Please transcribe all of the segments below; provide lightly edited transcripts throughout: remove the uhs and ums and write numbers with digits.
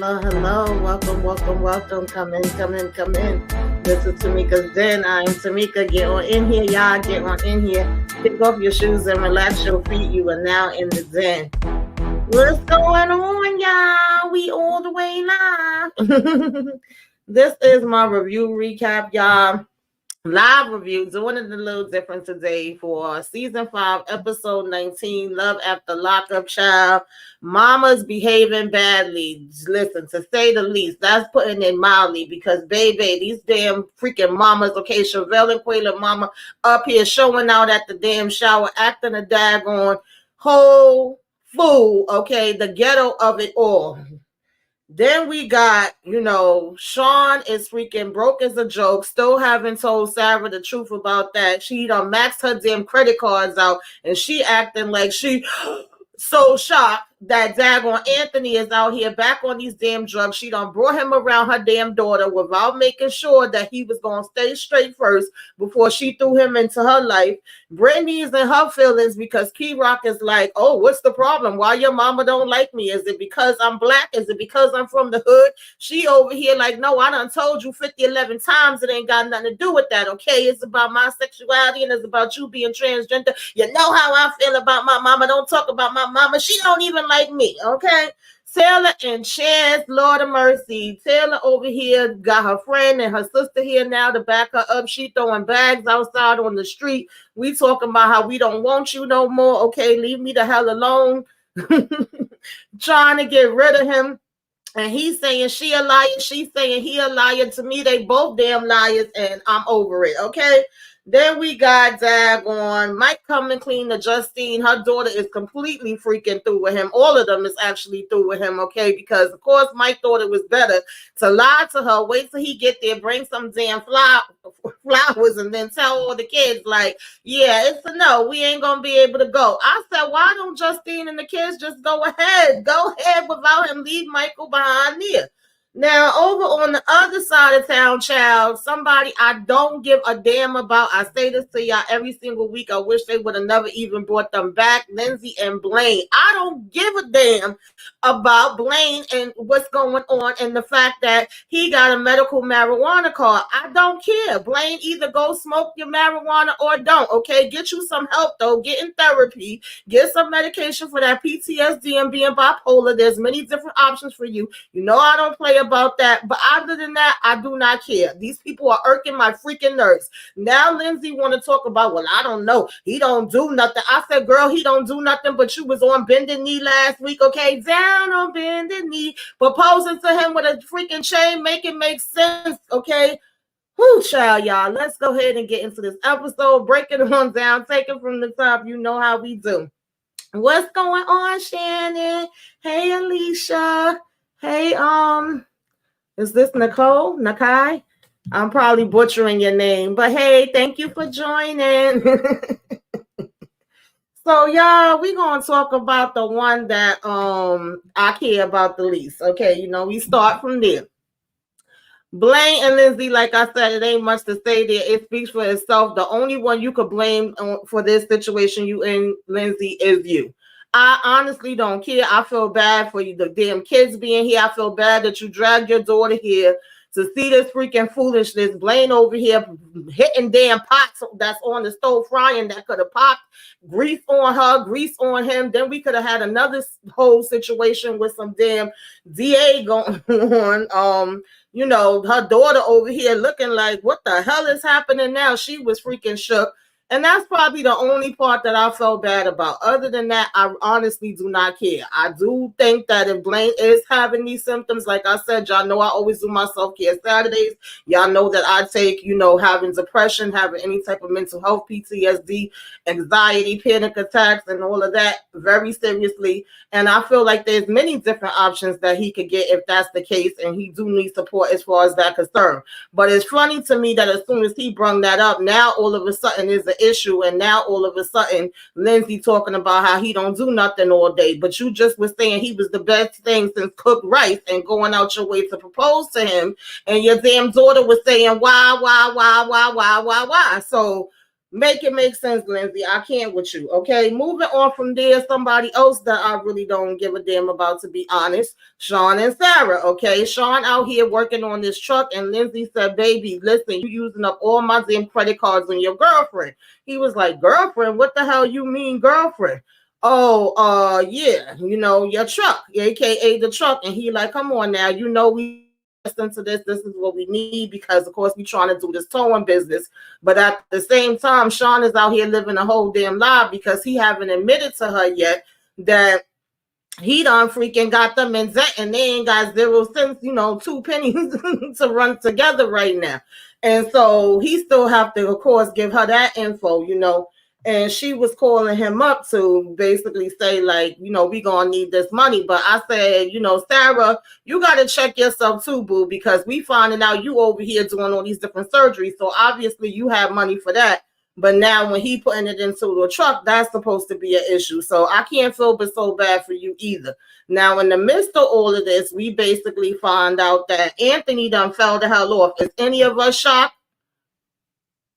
Hello. Welcome. Come in. This is Tamika's Den. I'm Tamika. Get on in here, y'all. Get on in here. Kick off your shoes and relax your feet. You are now in the den. What's going on, y'all? We all the way live. This is my review recap, y'all. Live review, doing it a little different today for season 5, episode 19, Love After Lockup, child. Mama's behaving badly. Listen, to say the least, that's putting it mildly because, baby, these damn freaking mamas, okay, Chevelle and Quayla mama up here showing out at the damn shower, acting a daggone whole fool, okay, the ghetto of it all. Then we got, Sean is freaking broke as a joke, still haven't told Sarah the truth about that. She done maxed her damn credit cards out, and she acting like she so shocked that daggone Anthony is out here back on these damn drugs. She done brought him around her damn daughter without making sure that he was going to stay straight first before she threw him into her life. Brittany is in her feelings because Key Rock is like, oh, what's the problem? Why your mama don't like me? Is it because I'm black? Is it because I'm from the hood? She over here like, no, I done told you 11 times it ain't got nothing to do with that, okay? It's about my sexuality and it's about you being transgender. You know how I feel about my mama. Don't talk about my mama. She don't even like me, okay? Taylor and Chance, Lord of mercy. Taylor over here got her friend and her sister here now to back her up. She throwing bags outside on the street. We talking about how we don't want you no more, okay? Leave me the hell alone. Trying to get rid of him. And he's saying she a liar. She's saying he a liar. To me, they both damn liars, and I'm over it, okay? Then we got daggone Mike coming clean to Justine. Her daughter is completely freaking through with him. All of them is actually through with him, okay? Because, of course, Mike thought it was better to lie to her, wait till he get there, bring some damn flowers, and then tell all the kids, like, yeah, it's a no. We ain't going to be able to go. I said, why don't Justine and the kids just go ahead? Go ahead without him. Leave Michael behind here. Now, over on the other side of town, child, somebody I don't give a damn about. I say this to y'all every single week. I wish they would have never even brought them back. Lindsay and Blaine. I don't give a damn about Blaine and what's going on and the fact that he got a medical marijuana card. I don't care. Blaine, either go smoke your marijuana or don't, okay? Get you some help, though. Get in therapy. Get some medication for that PTSD and being bipolar. There's many different options for you. You know I don't play about that, but other than that, I do not care. These people are irking my freaking nerves. Now Lindsay want to talk about, well, I don't know. He don't do nothing. I said, girl, he don't do nothing, but you was on bended knee last week, okay? Down on bended knee, proposing to him with a freaking chain, make it make sense, okay? Whoo, child, y'all. Let's go ahead and get into this episode. Break it on down. Take it from the top. You know how we do. What's going on, Shannon? Hey, Alicia. Hey, is this Nicole? Nakai? I'm probably butchering your name, but hey, thank you for joining. So, y'all, we're going to talk about the one that I care about the least. Okay, we start from there. Blaine and Lindsay, like I said, it ain't much to say there. It speaks for itself. The only one you could blame for this situation, you and Lindsay, is you. I honestly don't care. I feel bad for you, the damn kids being here. I feel bad that you dragged your daughter here to see this freaking foolishness. Blaine over here hitting damn pots that's on the stove frying that could have popped. Grease on her, grease on him. Then we could have had another whole situation with some damn DA going on. Her daughter over here looking like, what the hell is happening now? She was freaking shook. And that's probably the only part that I felt bad about. Other than that, I honestly do not care. I do think that if Blaine is having these symptoms, like I said, y'all know I always do my self-care Saturdays. Y'all know that I take, having depression, having any type of mental health, PTSD, anxiety, panic attacks, and all of that very seriously. And I feel like there's many different options that he could get if that's the case. And he do need support as far as that concerned. But it's funny to me that as soon as he brung that up, now all of a sudden is an issue, and now all of a sudden Lindsay talking about how he don't do nothing all day, but you just was saying he was the best thing since cooked rice and going out your way to propose to him, and your damn daughter was saying why. So Make it make sense, Lindsay. I can't with you. Okay. Moving on from there, somebody else that I really don't give a damn about, to be honest. Sean and Sarah. Okay. Sean out here working on this truck, and Lindsay said, baby, listen, you using up all my damn credit cards on your girlfriend. He was like, girlfriend? What the hell you mean, girlfriend? Oh, yeah, your truck, aka the truck. And he like, come on now, we trying to invest into this. This is what we need because of course we trying to do this towing business. But at the same time, Sean is out here living a whole damn lie because he haven't admitted to her yet that he done freaking got them in debt and they ain't got 0 cents, 2 pennies to run together right now. And so he still have to, of course, give her that info. And she was calling him up to basically say, like, we gonna need this money. But I said, Sarah, you gotta check yourself too, boo, because we finding out you over here doing all these different surgeries. So obviously you have money for that. But now when he putting it into the truck, that's supposed to be an issue. So I can't feel but so bad for you either. Now, in the midst of all of this, we basically find out that Anthony done fell the hell off. Is any of us shocked?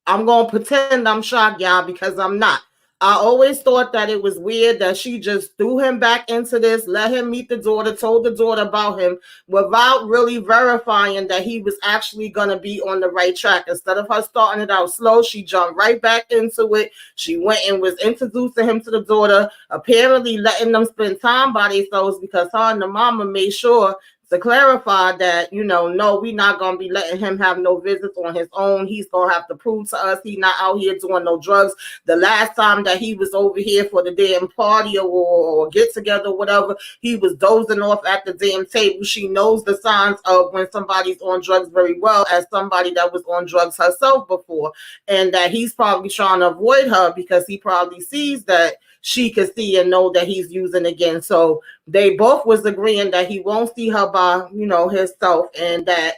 I'm going to pretend I'm shocked, y'all, because I'm not. I always thought that it was weird that she just threw him back into this, let him meet the daughter, told the daughter about him without really verifying that he was actually going to be on the right track. Instead of her starting it out slow, she jumped right back into it. She went and was introducing him to the daughter, apparently letting them spend time by themselves because her and the mama made sure to clarify that, no, we're not going to be letting him have no visits on his own. He's going to have to prove to us he's not out here doing no drugs. The last time that he was over here for the damn party or get together or whatever, he was dozing off at the damn table. She knows the signs of when somebody's on drugs very well as somebody that was on drugs herself before. And that he's probably trying to avoid her because he probably sees that she could see and know that he's using again. So they both was agreeing that he won't see her by, himself, and that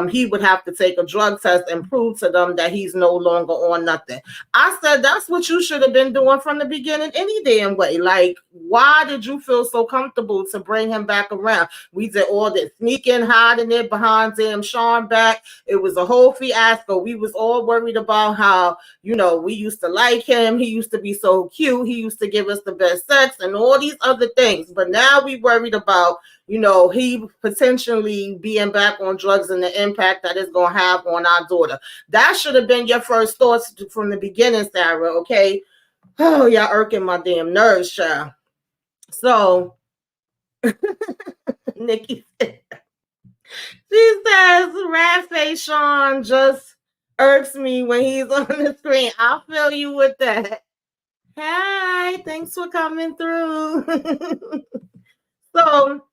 he would have to take a drug test and prove to them that he's no longer on nothing. I said, that's what you should have been doing from the beginning any damn way. Like, why did you feel so comfortable to bring him back around? We did all this sneaking, hiding it behind damn Sean back. It was a whole fiasco. We was all worried about how, we used to like him. He used to be so cute. He used to give us the best sex and all these other things. But now we worried about, he potentially being back on drugs and the impact that it's going to have on our daughter. That should have been your first thoughts from the beginning, Sarah, okay? Oh, y'all irking my damn nerves, child. So, Nikki said, she says, rat face Sean just irks me when he's on the screen. I'll feel you with that. Hi, thanks for coming through. So,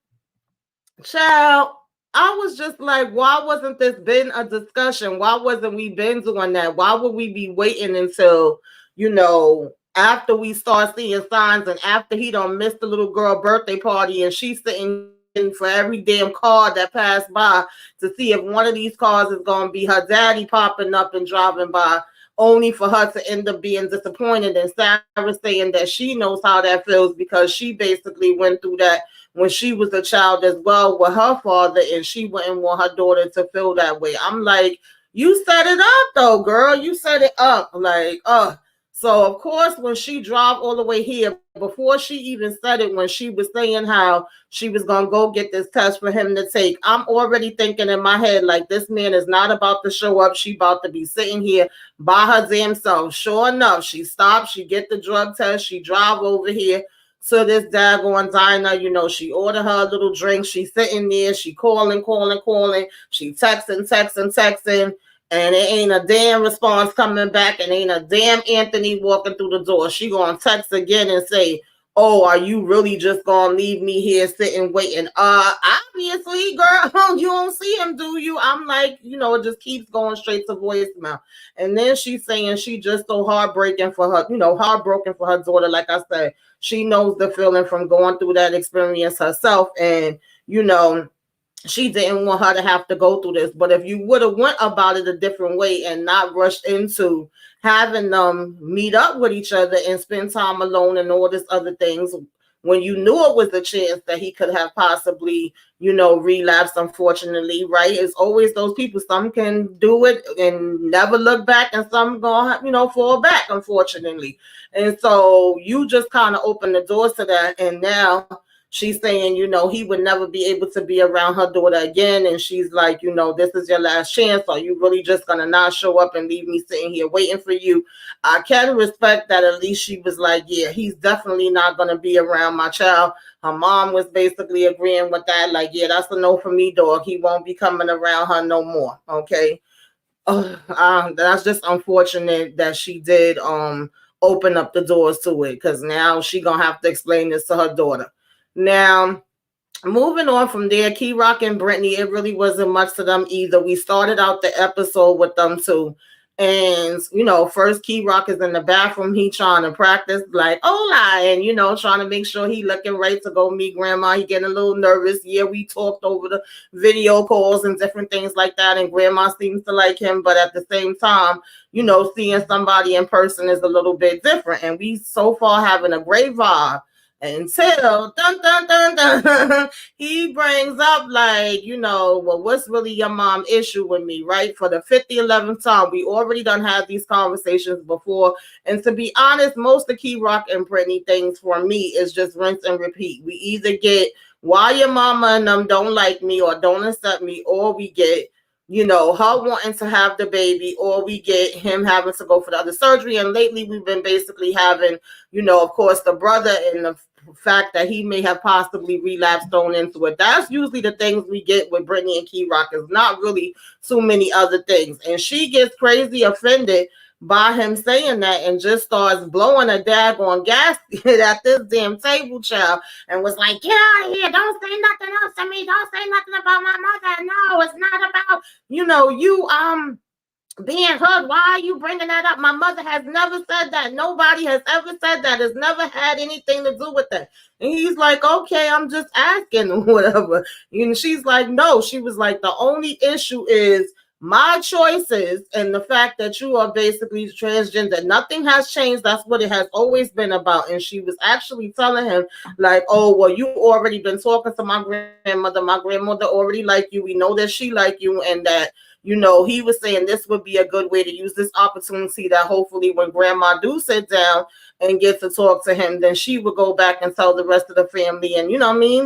child, I was just like, why wasn't this been a discussion? Why wasn't we been doing that? Why would we be waiting until, after we start seeing signs and after he done missed the little girl birthday party and she's sitting in for every damn car that passed by to see if one of these cars is going to be her daddy popping up and driving by, only for her to end up being disappointed. And Sarah saying that she knows how that feels because she basically went through that when she was a child as well with her father, and she wouldn't want her daughter to feel that way. I'm like, you set it up though, girl. You set it up. Like, so of course, when she drove all the way here, before she even said it, when she was saying how she was going to go get this test for him to take, I'm already thinking in my head, like, this man is not about to show up. She about to be sitting here by her damn self. Sure enough, she stopped, she get the drug test, she drive over here to this daggone diner. She order her a little drink. She's sitting there. She calling. She texting. And it ain't a damn response coming back. And ain't a damn Anthony walking through the door. She gonna text again and say, oh, are you really just gonna leave me here sitting waiting? Obviously, girl, you don't see him, do you? I'm like, it just keeps going straight to voicemail. And then she's saying she just so heartbroken for her daughter. Like I said, she knows the feeling from going through that experience herself. And, she didn't want her to have to go through this. But if you would have went about it a different way and not rushed into having them meet up with each other and spend time alone and all this other things, when you knew it was a chance that he could have possibly, relapsed, unfortunately, right? It's always those people. Some can do it and never look back, and some gonna, fall back, unfortunately. And so you just kind of open the doors to that. And now she's saying, he would never be able to be around her daughter again. And she's like, this is your last chance. Are you really just going to not show up and leave me sitting here waiting for you? I can respect that. At least she was like, yeah, he's definitely not going to be around my child. Her mom was basically agreeing with that. Like, yeah, that's a no for me, dog. He won't be coming around her no more. Okay. That's just unfortunate that she did open up the doors to it, because now she gonna have to explain this to her daughter. Now, moving on from there, Key Rock and Brittany, it really wasn't much to them either. We started out the episode with them too. And, first Key Rock is in the bathroom. He trying to practice like, hola, and, trying to make sure he looking right to go meet grandma. He getting a little nervous. Yeah, we talked over the video calls and different things like that. And grandma seems to like him. But at the same time, seeing somebody in person is a little bit different. And we so far having a great vibe until dun dun dun dun he brings up, like, well, what's really your mom issue with me, right? For the 50-11th time. We already done had these conversations before, and to be honest, most of Key Rock and Brittany things for me is just rinse and repeat. We either get why your mama and them don't like me or don't accept me, or we get her wanting to have the baby, or we get him having to go for the other surgery. And lately we've been basically having, of course, the brother and the fact that he may have possibly relapsed thrown into it. That's usually the things we get with Brittany and Key Rock. Is not really too many other things. And she gets crazy offended by him saying that, and just starts blowing a daggone gasket at this damn table, child, and was like, get out of here, don't say nothing else to me, don't say nothing about my mother. No, it's not about, you being hugged. Why are you bringing that up? My mother has never said that. Nobody has ever said that. It's never had anything to do with that. And he's like, okay, I'm just asking or whatever. She's like, no. She was like, the only issue is my choices and the fact that you are basically transgender. Nothing has changed. That's what it has always been about. And she was actually telling him, like, oh, well, you already been talking to my grandmother. My grandmother already like you. We know that she like you, and that he was saying this would be a good way to use this opportunity, that hopefully when grandma do sit down and get to talk to him, then she would go back and tell the rest of the family. And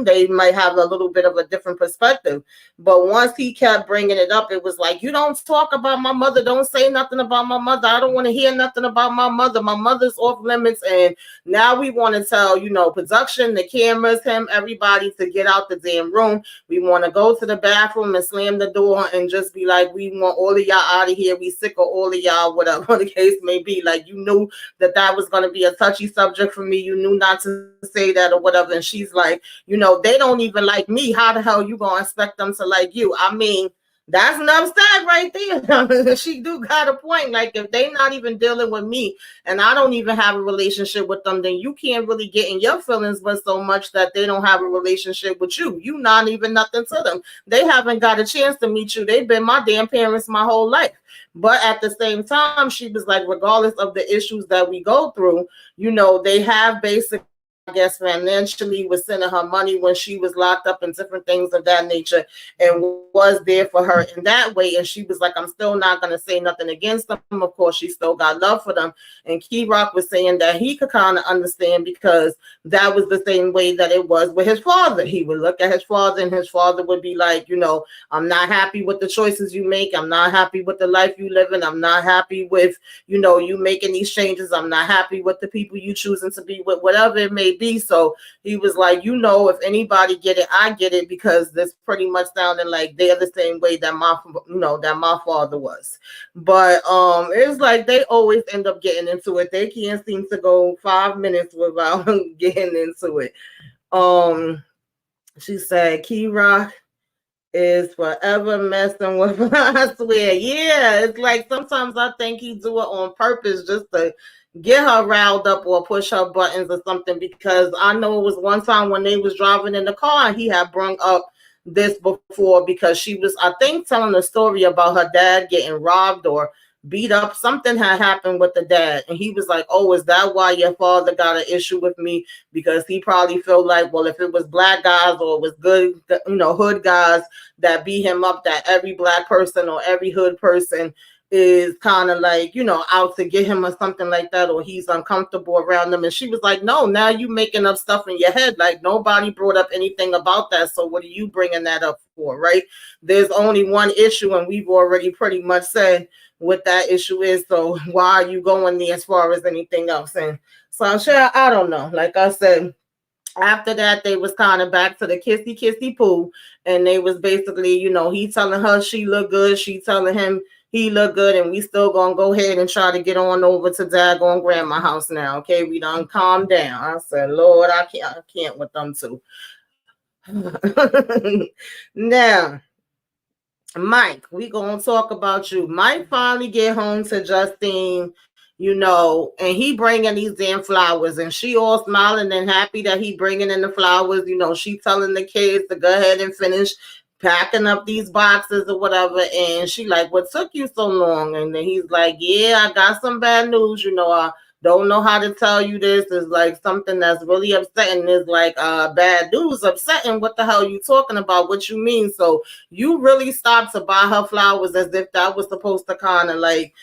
they might have a little bit of a different perspective. But once he kept bringing it up, it was like, you don't talk about my mother. Don't say nothing about my mother. I don't want to hear nothing about my mother. My mother's off limits. And now we want to tell, production, the cameras, him, everybody to get out the damn room. We want to go to the bathroom and slam the door and just be like, we want all of y'all out of here. We sick of all of y'all, whatever the case may be. Like, you knew that was going to be a touchy subject for me. You knew not to say that or whatever. And she's like, they don't even like me. How the hell you going to expect them to like you? I mean, that's enough said right there. She do got a point. Like, if they not even dealing with me and I don't even have a relationship with them, then you can't really get in your feelings but so much that they don't have a relationship with you. You not even nothing to them. They haven't got a chance to meet you. They've been my damn parents my whole life. But at the same time, she was like, regardless of the issues that we go through, they have basically, I guess, financially was sending her money when she was locked up and different things of that nature, and was there for her in that way. And she was like, I'm still not going to say nothing against them. Of course, she still got love for them. And Key Rock was saying that he could kind of understand, because that was the same way that it was with his father. He would look at his father and his father would be like, I'm not happy with the choices you make. I'm not happy with the life you live in. I'm not happy with, you making these changes. I'm not happy with the people you choosing to be with, whatever it may be. So he was like, if anybody get it, I get it, because this pretty much sounding like they're the same way that my father was. But it's like they always end up getting into it. They can't seem to go 5 minutes without getting into it. She said, Key Rock is forever messing with her. I swear. Yeah, it's like sometimes I think he do it on purpose just to get her riled up or push her buttons or something, because I know it was one time when they was driving in the car and he had brung up this before, because she was, I think, telling a story about her dad getting robbed or beat up. Something had happened with the dad, and he was like, "Oh, is that why your father got an issue with me?" Because he probably felt like, well, if it was black guys or it was good, hood guys that beat him up, that every black person or every hood person is kind of like, out to get him or something like that, or he's uncomfortable around them. And she was like, no, now you making up stuff in your head. Like, nobody brought up anything about that. So what are you bringing that up for, right? There's only one issue, and we've already pretty much said what that issue is. So why are you going there as far as anything else? And so I'm sure, I don't know. Like I said, after that, they was kind of back to the kissy kissy poo, and they was basically, he telling her she look good, she telling him he look good, and we still gonna go ahead and try to get on over to daggone grandma house now. Okay, we done calm down. I said, Lord, I can't with them two. Now, Mike, we gonna talk about you. Mike finally get home to Justine, and he bringing these damn flowers, and she all smiling and happy that he bringing in the flowers. She telling the kids to go ahead and finish packing up these boxes or whatever, and she like, what took you so long? And then he's like, yeah, I got some bad news. I don't know how to tell you this. It's like something that's really upsetting. It's like bad news, upsetting. What the hell are you talking about? What you mean? So you really stopped to buy her flowers as if that was supposed to kind of like,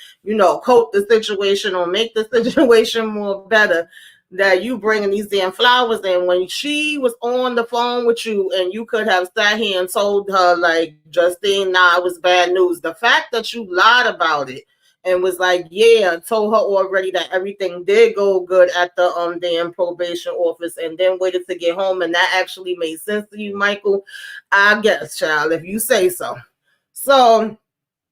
coat the situation or make the situation more better, that you bringing these damn flowers in when she was on the phone with you, and you could have sat here and told her like, Justine, nah, it was bad news. The fact that you lied about it and was like, yeah, told her already that everything did go good at the damn probation office, and then waited to get home, and that actually made sense to you, Michael. I guess, child, if you say so. So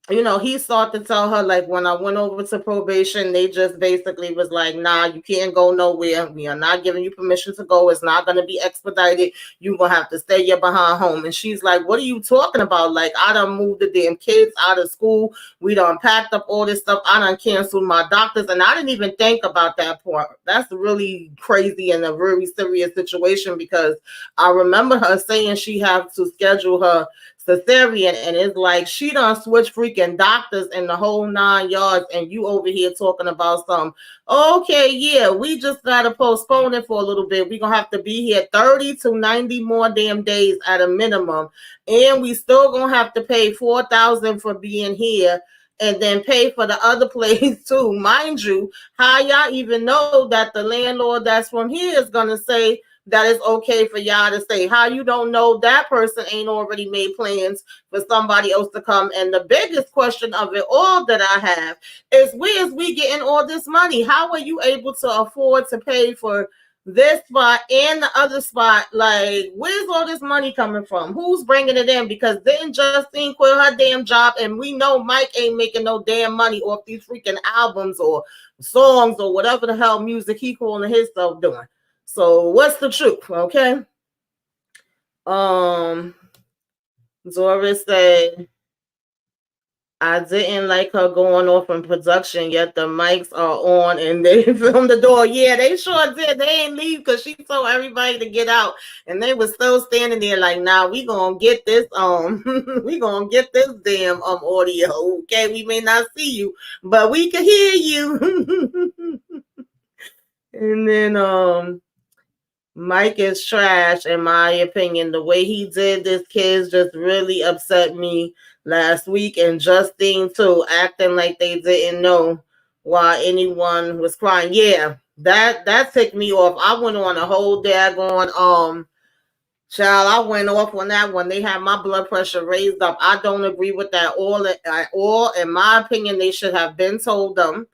he started to tell her, like, when I went over to probation, they just basically was like, nah, you can't go nowhere. We are not giving you permission to go. It's not going to be expedited. You're going to have to stay your behind home. And she's like, what are you talking about? Like, I done moved the damn kids out of school. We done packed up all this stuff. I done canceled my doctors. And I didn't even think about that part. That's really crazy and a very serious situation, because I remember her saying she had to schedule her cesarean, and it's like she done switch freaking doctors in the whole 9 yards, and you over here talking about some, okay, yeah, we just gotta postpone it for a little bit. We're gonna have to be here 30 to 90 more damn days at a minimum, and we still gonna have to pay $4,000 for being here, and then pay for the other place too. Mind you, how y'all even know that the landlord that's from here is gonna say that it's okay for y'all to stay? How you don't know that person ain't already made plans for somebody else to come? And the biggest question of it all that I have is, where's we getting all this money? How are you able to afford to pay for this spot and the other spot? Like, where's all this money coming from? Who's bringing it in? Because then Justine quit her damn job, and we know Mike ain't making no damn money off these freaking albums or songs or whatever the hell music he calling himself doing. So what's the truth? Okay. Zora said, I didn't like her going off in production, yet the mics are on and they filmed the door. Yeah, they sure did. They ain't leave because she told everybody to get out. And they was still standing there like, nah, we gonna get this we gonna get this damn audio. Okay, we may not see you, but we can hear you. And then Mike is trash, in my opinion. The way he did this kids just really upset me last week. And Justine too, acting like they didn't know why anyone was crying. Yeah, that ticked me off. I went on a whole daggone child, I went off on that one. They had my blood pressure raised up. I don't agree with that all at all. In my opinion, they should have been told them.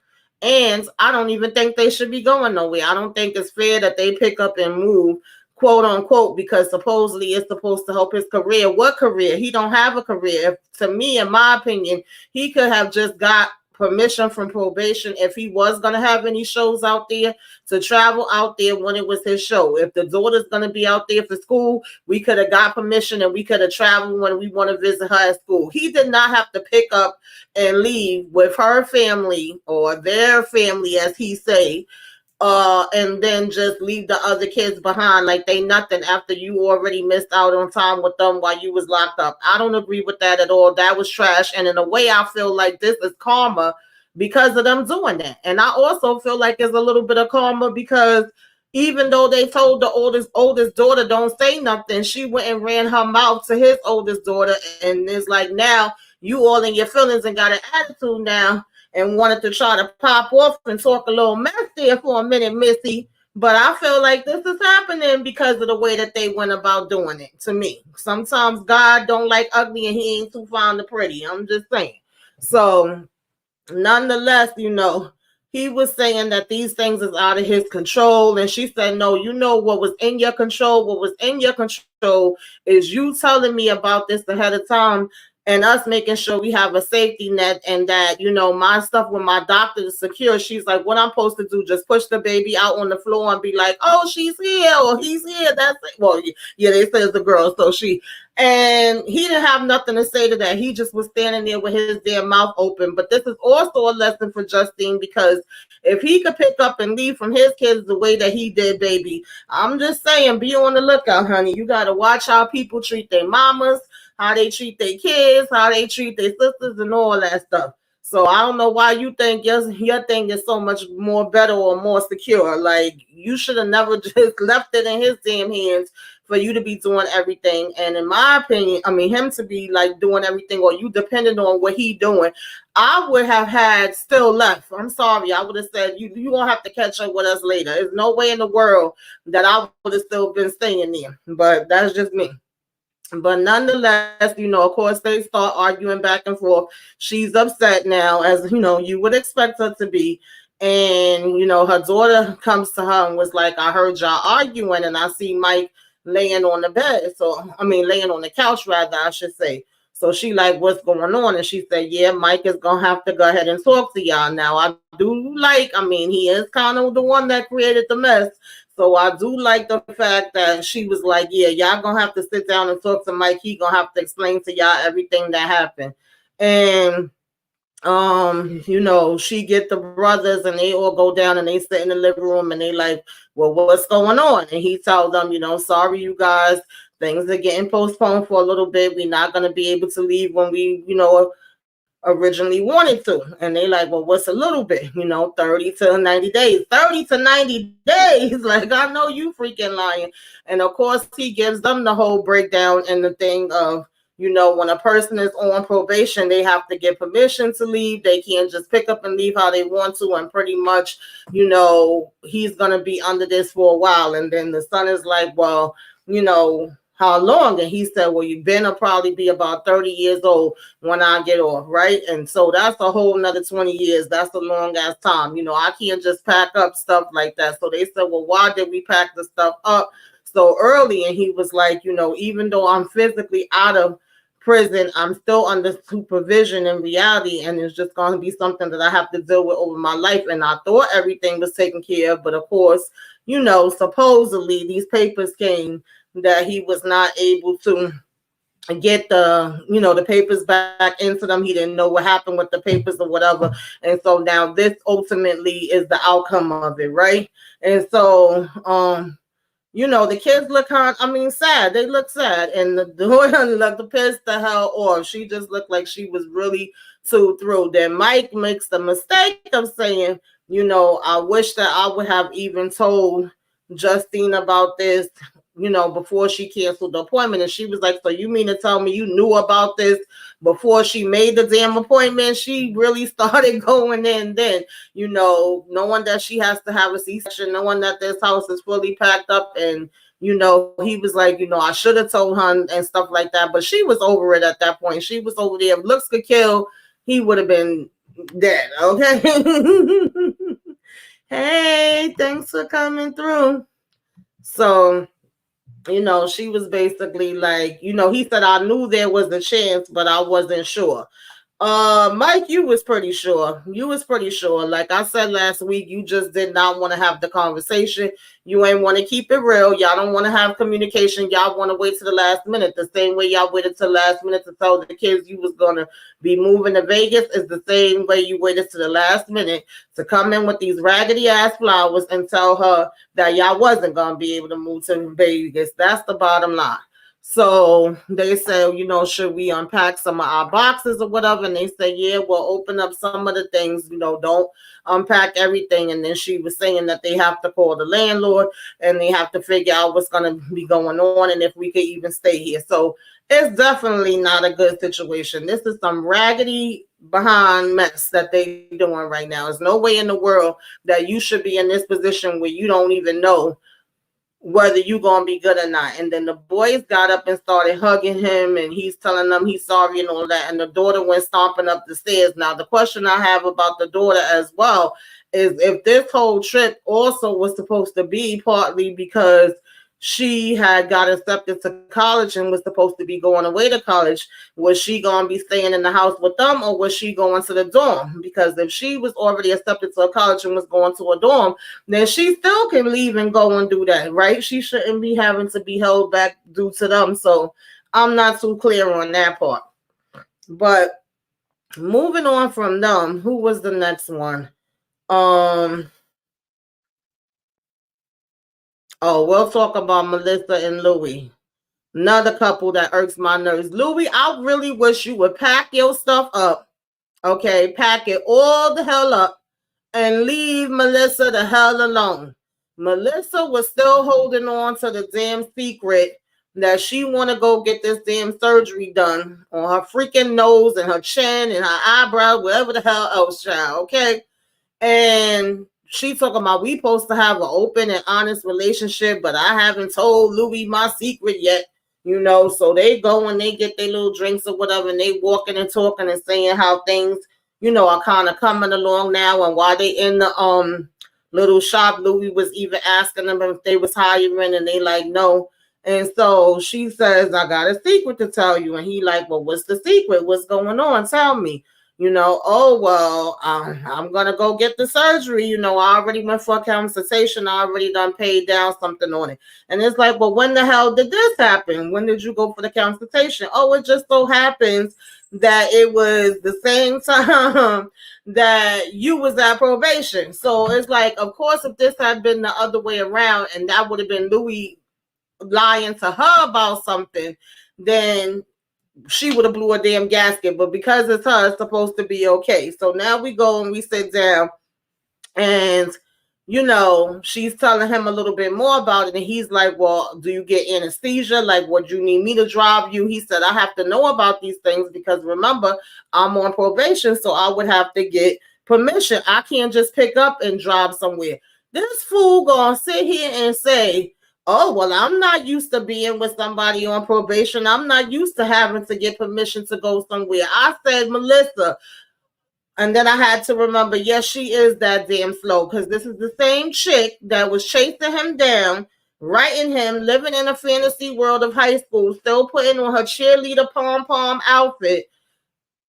And I don't even think they should be going nowhere. I don't think it's fair that they pick up and move, quote unquote, because supposedly it's supposed to help his career. What career? He don't have a career. To me, in my opinion, he could have just got permission from probation if he was going to have any shows out there, to travel out there when it was his show. If the daughter's going to be out there for school, we could have got permission and we could have traveled when we want to visit her at school. He did not have to pick up and leave with her family or their family, as he say, and then just leave the other kids behind like they nothing after you already missed out on time with them while you was locked up. I don't agree with that at all. That was trash. And in a way, I feel like this is karma because of them doing that. And I also feel like there's a little bit of karma because even though they told the oldest daughter don't say nothing, she went and ran her mouth to his oldest daughter, and it's like now you all in your feelings and got an attitude now and wanted to try to pop off and talk a little mess there for a minute, Missy. But I feel like this is happening because of the way that they went about doing it to me. Sometimes God don't like ugly and he ain't too fond of pretty. I'm just saying. So nonetheless, he was saying that these things is out of his control. And she said, no, what was in your control? What was in your control is you telling me about this ahead of time and us making sure we have a safety net and that, my stuff with my doctor is secure. She's like, what I'm supposed to do, just push the baby out on the floor and be like, oh, she's here or he's here. That's it. Well, yeah, they say it's a girl. So and he didn't have nothing to say to that. He just was standing there with his damn mouth open. But this is also a lesson for Justine because if he could pick up and leave from his kids the way that he did, baby, I'm just saying, be on the lookout, honey. You got to watch how people treat their mamas, how they treat their kids, how they treat their sisters, and all that stuff. So I don't know why you think your thing is so much more better or more secure. Like, you should have never just left it in his damn hands for you to be doing everything. And in my opinion, him to be like doing everything or you depending on what he doing, I would have had still left. I'm sorry. I would have said, you won't have to catch up with us later. There's no way in the world that I would have still been staying there. But that's just me. But nonetheless, of course, they start arguing back and forth. She's upset now, as you would expect her to be. And, her daughter comes to her and was like, I heard y'all arguing and I see Mike laying on the bed. Laying on the couch, rather, I should say. So she like, what's going on? And she said, yeah, Mike is going to have to go ahead and talk to y'all. Now, I do he is kind of the one that created the mess. So I do like the fact that she was like, yeah, y'all going to have to sit down and talk to Mike. He going to have to explain to y'all everything that happened. And she get the brothers and they all go down and they sit in the living room and they like, well, what's going on? And he tells them, sorry, you guys, things are getting postponed for a little bit. We're not going to be able to leave when we, originally wanted to. And they like, well, what's a little bit? 30 to 90 days. 30 to 90 days. Like, I know you freaking lying. And of course, he gives them the whole breakdown and the thing of, when a person is on probation, they have to get permission to leave. They can't just pick up and leave how they want to. And pretty much, he's going to be under this for a while. And then the son is like, well, how long? And he said, well, you've been, I'll probably be about 30 years old when I get off, right? And so that's a whole nother 20 years. That's a long ass time. I can't just pack up stuff like that. So they said, well, why did we pack the stuff up so early? And he was like, even though I'm physically out of prison, I'm still under supervision in reality, and it's just going to be something that I have to deal with over my life. And I thought everything was taken care of, but of course, supposedly these papers came that he was not able to get the papers back into them. He didn't know what happened with the papers or whatever. And so now this ultimately is the outcome of it, right? And so the kids look sad. They look sad. And the daughter looked pissed the hell off. She just looked like she was really too through. Then Mike makes the mistake of saying, I wish that I would have even told Justine about this, before she canceled the appointment. And she was like, so you mean to tell me you knew about this before she made the damn appointment? She really started going in then, knowing that she has to have a C-section, knowing that this house is fully packed up. And, he was like, I should have told her and stuff like that. But she was over it at that point. She was over there. If looks could kill, he would have been dead. Okay. Hey, thanks for coming through. So, she was basically like, he said, I knew there was a chance, but I wasn't sure. Mike, you was pretty sure. Like I said last week, you just did not want to have the conversation. You ain't want to keep it real. Y'all don't want to have communication. Y'all want to wait to the last minute. The same way y'all waited to the last minute to tell the kids you was going to be moving to Vegas is the same way you waited to the last minute to come in with these raggedy ass flowers and tell her that y'all wasn't going to be able to move to Vegas. That's the bottom line. So they said, should we unpack some of our boxes or whatever? And they said, yeah, we'll open up some of the things, don't unpack everything. And then she was saying that they have to call the landlord and they have to figure out what's going to be going on and if we could even stay here. So it's definitely not a good situation. This is some raggedy behind mess that they doing right now. There's no way in the world that you should be in this position where you don't even know whether you gonna be good or not. And then the boys got up and started hugging him, and he's telling them he's sorry and all that. And the daughter went stomping up the stairs. Now, the question I have about the daughter as well is if this whole trip also was supposed to be partly because she had got accepted to college and was supposed to be going away to college, was she going to be staying in the house with them or was she going to the dorm? Because if she was already accepted to a college and was going to a dorm, then she still can leave and go and do that, right? She shouldn't be having to be held back due to them. So I'm not too clear on that part. But moving on from them, who was the next one? We'll talk about Melissa and Louis. Another couple that irks my nerves. Louis, I really wish you would pack your stuff up. Okay, pack it all the hell up and leave Melissa the hell alone. Melissa was still holding on to the damn secret that she want to go get this damn surgery done on her freaking nose and her chin and her eyebrow, whatever the hell else, child. Okay, and she talking about we supposed to have an open and honest relationship, but I haven't told Louis my secret yet. So they go and they get their little drinks or whatever, and they walking and talking and saying how things, are kind of coming along now. And while they in the little shop, Louis was even asking them if they was hiring, and they like no. And so she says, I got a secret to tell you. And he like, well, what's the secret? What's going on? Tell me. I'm gonna go get the surgery. I already went for a consultation. I already done paid down something on it. And it's like, well, when the hell did this happen? When did you go for the consultation? Oh, it just so happens that it was the same time that you was at probation. So it's like, of course, if this had been the other way around and that would have been Louis lying to her about something, then she would have blew a damn gasket. But because it's her, it's supposed to be okay. So now we go and we sit down and she's telling him a little bit more about it. And he's like, well, do you get anesthesia? Like, what do you need me to drive you? He said, I have to know about these things because remember, I'm on probation. So I would have to get permission. I can't just pick up and drive somewhere. This fool gonna sit here and say, oh, well, I'm not used to being with somebody on probation. I'm not used to having to get permission to go somewhere. I said, Melissa. And then I had to remember, yes, she is that damn slow because this is the same chick that was chasing him down, writing him, living in a fantasy world of high school, still putting on her cheerleader pom-pom outfit.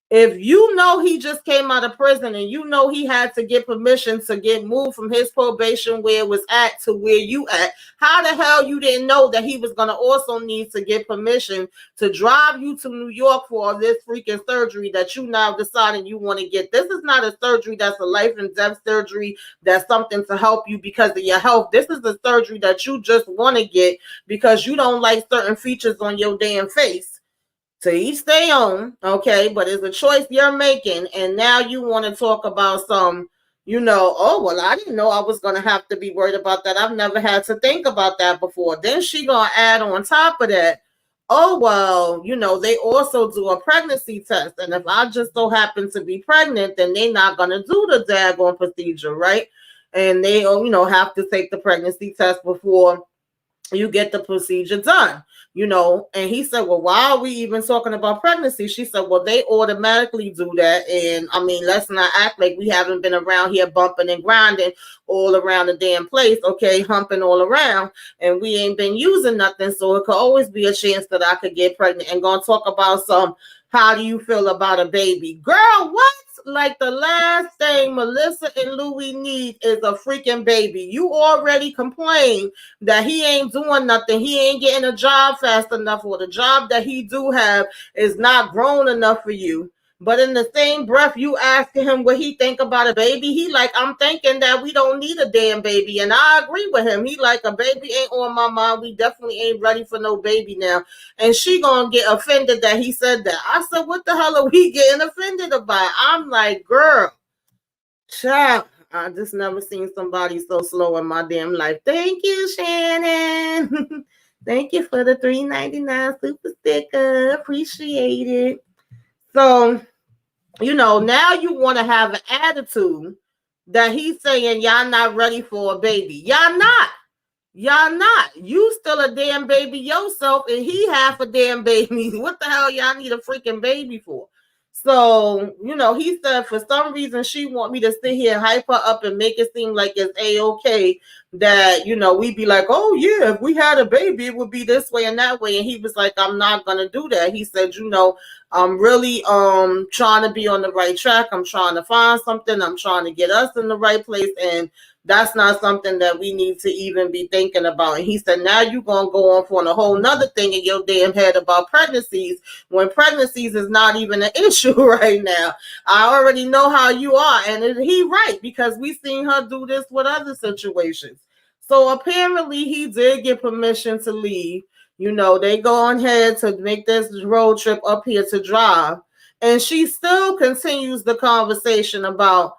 If you know he just came out of prison and you know he had to get permission to get moved from his probation where it was at to where you at, how the hell you didn't know that he was going to also need to get permission to drive you to New York for this freaking surgery that you now deciding you want to get? This is not a surgery that's a life and death surgery that's something to help you because of your health. This is a surgery that you just want to get because you don't like certain features on your damn face. To each their own, okay, but it's a choice you're making, and now you want to talk about some, oh, well, I didn't know I was going to have to be worried about that. I've never had to think about that before. Then she going to add on top of that, oh, well, they also do a pregnancy test, and if I just so happen to be pregnant, then they're not going to do the daggone procedure, right? And they, have to take the pregnancy test before you get the procedure done. And he said, well, why are we even talking about pregnancy? She said, well, they automatically do that. And I mean, let's not act like we haven't been around here bumping and grinding all around the damn place, okay, humping all around, and we ain't been using nothing. So it could always be a chance that I could get pregnant. And gonna talk about some, how do you feel about a baby? Girl, what? Like the last thing Melissa and Louis need is a freaking baby. You already complain that he ain't doing nothing. He ain't getting a job fast enough, or the job that he do have is not grown enough for you. But in the same breath, you asking him what he think about a baby. He like, I'm thinking that we don't need a damn baby. And I agree with him. He like, a baby ain't on my mind. We definitely ain't ready for no baby now. And she gonna get offended that he said that. I said, what the hell are we getting offended about? I'm like, girl, child, I just never seen somebody so slow in my damn life. Thank you, Shannon. Thank you for the $3.99 super sticker. Appreciate it. So, now you want to have an attitude that he's saying y'all not ready for a baby. Y'all not. Y'all not. You still a damn baby yourself, and he half a damn baby. What the hell y'all need a freaking baby for? So, he said for some reason she want me to sit here, hype her up, and make it seem like it's a-okay that, we be like, oh yeah, if we had a baby, it would be this way and that way. And he was like, I'm not gonna do that. He said, I'm really trying to be on the right track. I'm trying to find something. I'm trying to get us in the right place. And that's not something that we need to even be thinking about. And he said, now you're going to go on for a whole nother thing in your damn head about pregnancies when pregnancies is not even an issue right now. I already know how you are. And he right, because we seen her do this with other situations. So apparently he did get permission to leave. They go on ahead to make this road trip up here to drive. And she still continues the conversation about,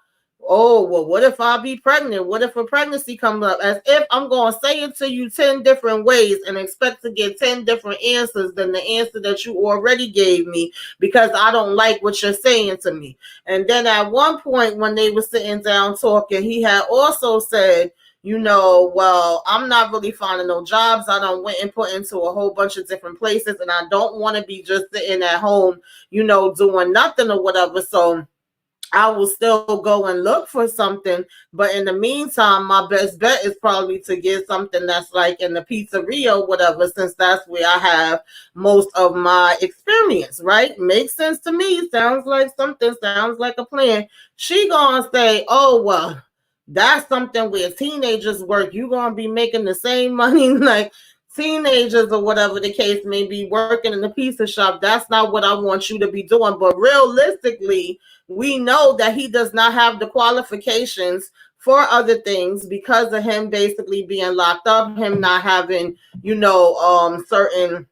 oh, well, what if I be pregnant? What if a pregnancy comes up? As if I'm going to say it to you 10 different ways and expect to get 10 different answers than the answer that you already gave me because I don't like what you're saying to me. And then at one point when they were sitting down talking, he had also said, well, I'm not really finding no jobs. I done went and put into a whole bunch of different places, and I don't want to be just sitting at home, doing nothing or whatever. So I will still go and look for something. But in the meantime, my best bet is probably to get something that's like in the pizzeria or whatever, since that's where I have most of my experience, right? Makes sense to me. Sounds like something, sounds like a plan. She gonna say, oh, well, that's something where teenagers work. You gonna be making the same money like teenagers or whatever the case may be, working in the pizza shop. That's not what I want you to be doing. But realistically, we know that he does not have the qualifications for other things because of him basically being locked up, him not having, certain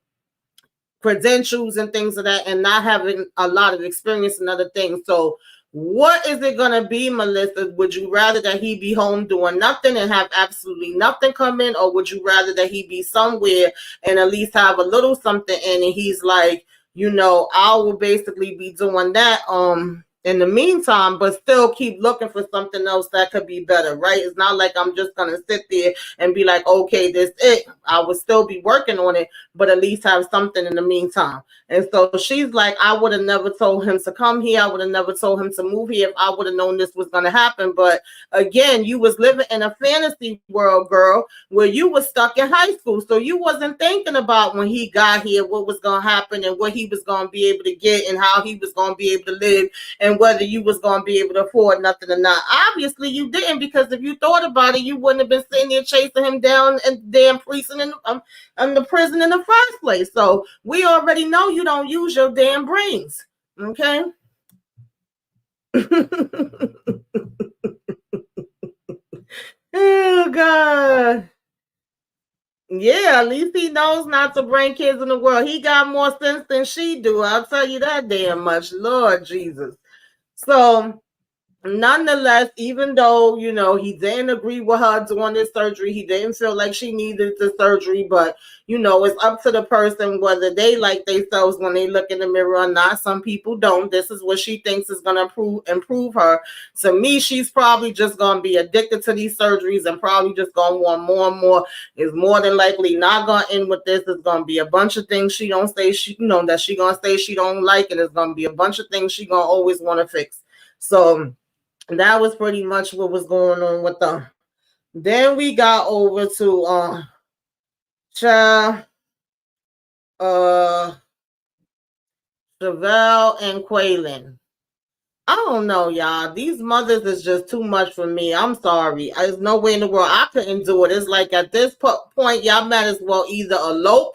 credentials and things of that, and not having a lot of experience in other things. So what is it going to be, Melissa? Would you rather that he be home doing nothing and have absolutely nothing come in, or would you rather that he be somewhere and at least have a little something in, and he's like, I will basically be doing that in the meantime, but still keep looking for something else that could be better, right? It's not like I'm just going to sit there and be like, okay, this is it. I would still be working on it, but at least have something in the meantime. And so she's like, I would have never told him to come here. I would have never told him to move here if I would have known this was going to happen. But again, you was living in a fantasy world, girl, where you was stuck in high school. So you wasn't thinking about when he got here, what was going to happen and what he was going to be able to get and how he was going to be able to live and whether you was going to be able to afford nothing or not. Obviously, you didn't, because if you thought about it, you wouldn't have been sitting there chasing him down and damn prison in the prison in the first place. So we already know you don't use your damn brains, okay? Oh, God. Yeah, at least he knows not to bring kids in the world. He got more sense than she do. I'll tell you that damn much. Lord Jesus. So nonetheless, even though, he didn't agree with her doing this surgery, he didn't feel like she needed the surgery, but, it's up to the person whether they like themselves when they look in the mirror or not. Some people don't. This is what she thinks is going to improve her. To me, she's probably just going to be addicted to these surgeries and probably just going to want more and more. Is more than likely not going to end with this. It's going to be a bunch of things she don't say, that she going to say she don't like, and it's going to be a bunch of things she going to always want to fix. So that was pretty much what was going on with them. Then we got over to Chevelle and Quaylen. I don't know, y'all. These mothers is just too much for me. I'm sorry. There's no way in the world I couldn't do it. It's like at this point, y'all might as well either elope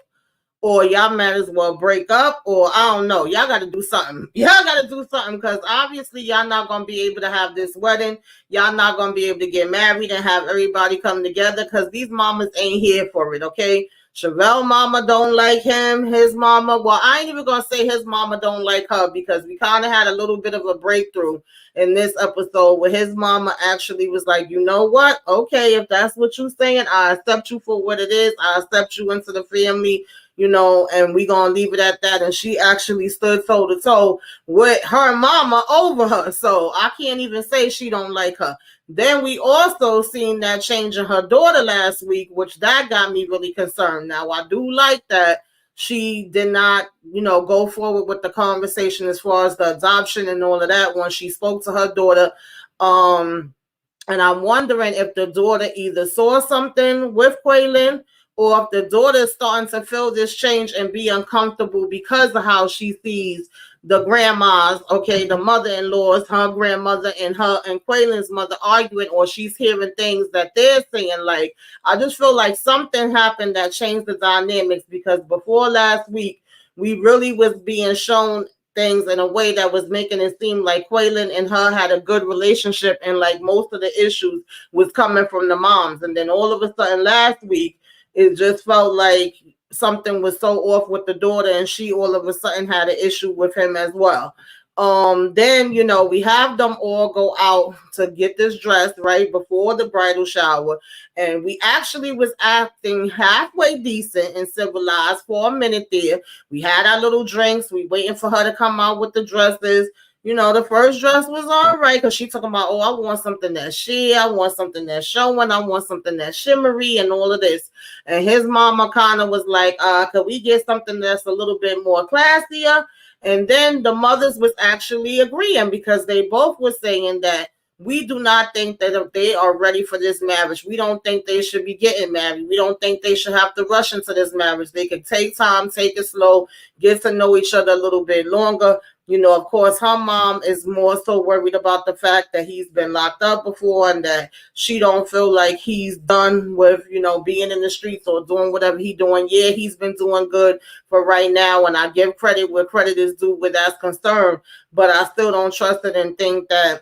or y'all might as well break up, or I don't know. Y'all got to do something. Y'all got to do something, because obviously y'all not going to be able to have this wedding. Y'all not going to be able to get married and have everybody come together, because these mamas ain't here for it, okay? Chevelle mama don't like him. His mama, well, I ain't even going to say his mama don't like her, because we kind of had a little bit of a breakthrough in this episode where his mama actually was like, you know what? Okay, if that's what you're saying, I accept you for what it is. I accept you into the family, and we gonna leave it at that. And she actually stood toe to toe with her mama over her. So I can't even say she don't like her. Then we also seen that change in her daughter last week, which that got me really concerned. Now I do like that she did not, go forward with the conversation as far as the adoption and all of that when she spoke to her daughter. And I'm wondering if the daughter either saw something with Quaylin, or if the daughter is starting to feel this change and be uncomfortable because of how she sees the grandmas, okay, the mother-in-laws, her grandmother and her and Quaylin's mother arguing, or she's hearing things that they're saying. Like, I just feel like something happened that changed the dynamics, because before last week, we really was being shown things in a way that was making it seem like Quaylin and her had a good relationship, and like most of the issues was coming from the moms. And then all of a sudden last week, it just felt like something was so off with the daughter, and she all of a sudden had an issue with him as well. Then, we have them all go out to get this dress right before the bridal shower. And we actually was acting halfway decent and civilized for a minute there. We had our little drinks. We waiting for her to come out with the dresses. The first dress was all right, because she talking about, oh, I want something that's sheer, I want something that's showing, I want something that's shimmery and all of this. And his mama kind of was like, could we get something that's a little bit more classier? And then the mothers was actually agreeing, because they both were saying that we do not think that if they are ready for this marriage, we don't think they should be getting married. We don't think they should have to rush into this marriage. They could take time, take it slow, get to know each other a little bit longer. Of course, her mom is more so worried about the fact that he's been locked up before, and that she don't feel like he's done with, being in the streets or doing whatever he's doing. Yeah, he's been doing good for right now, and I give credit where credit is due with that's concerned, but I still don't trust it and think that,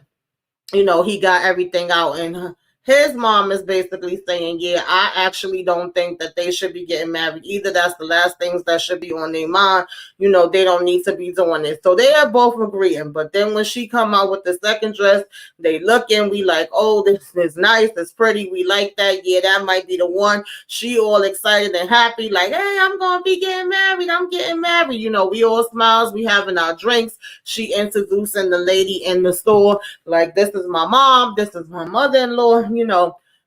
he got everything out. And his mom is basically saying, yeah, I actually don't think that they should be getting married either. That's the last things that should be on their mind. They don't need to be doing this. So they are both agreeing. But then when she come out with the second dress, they looking, we like, oh, this is nice, it's pretty, we like that. Yeah, that might be the one. She all excited and happy, like, hey, I'm gonna be getting married, I'm getting married. We all smiles, we having our drinks. She introducing the lady in the store, like, this is my mom, this is my mother-in-law,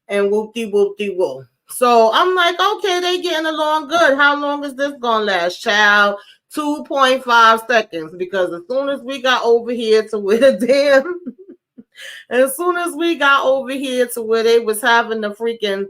and whoop-de-whoop-de-whoop. So I'm like, okay, they getting along good. How long is this gonna last, child? 2.5 seconds, because as soon as we got over here to where the damn as soon as we got over here to where they was having the freaking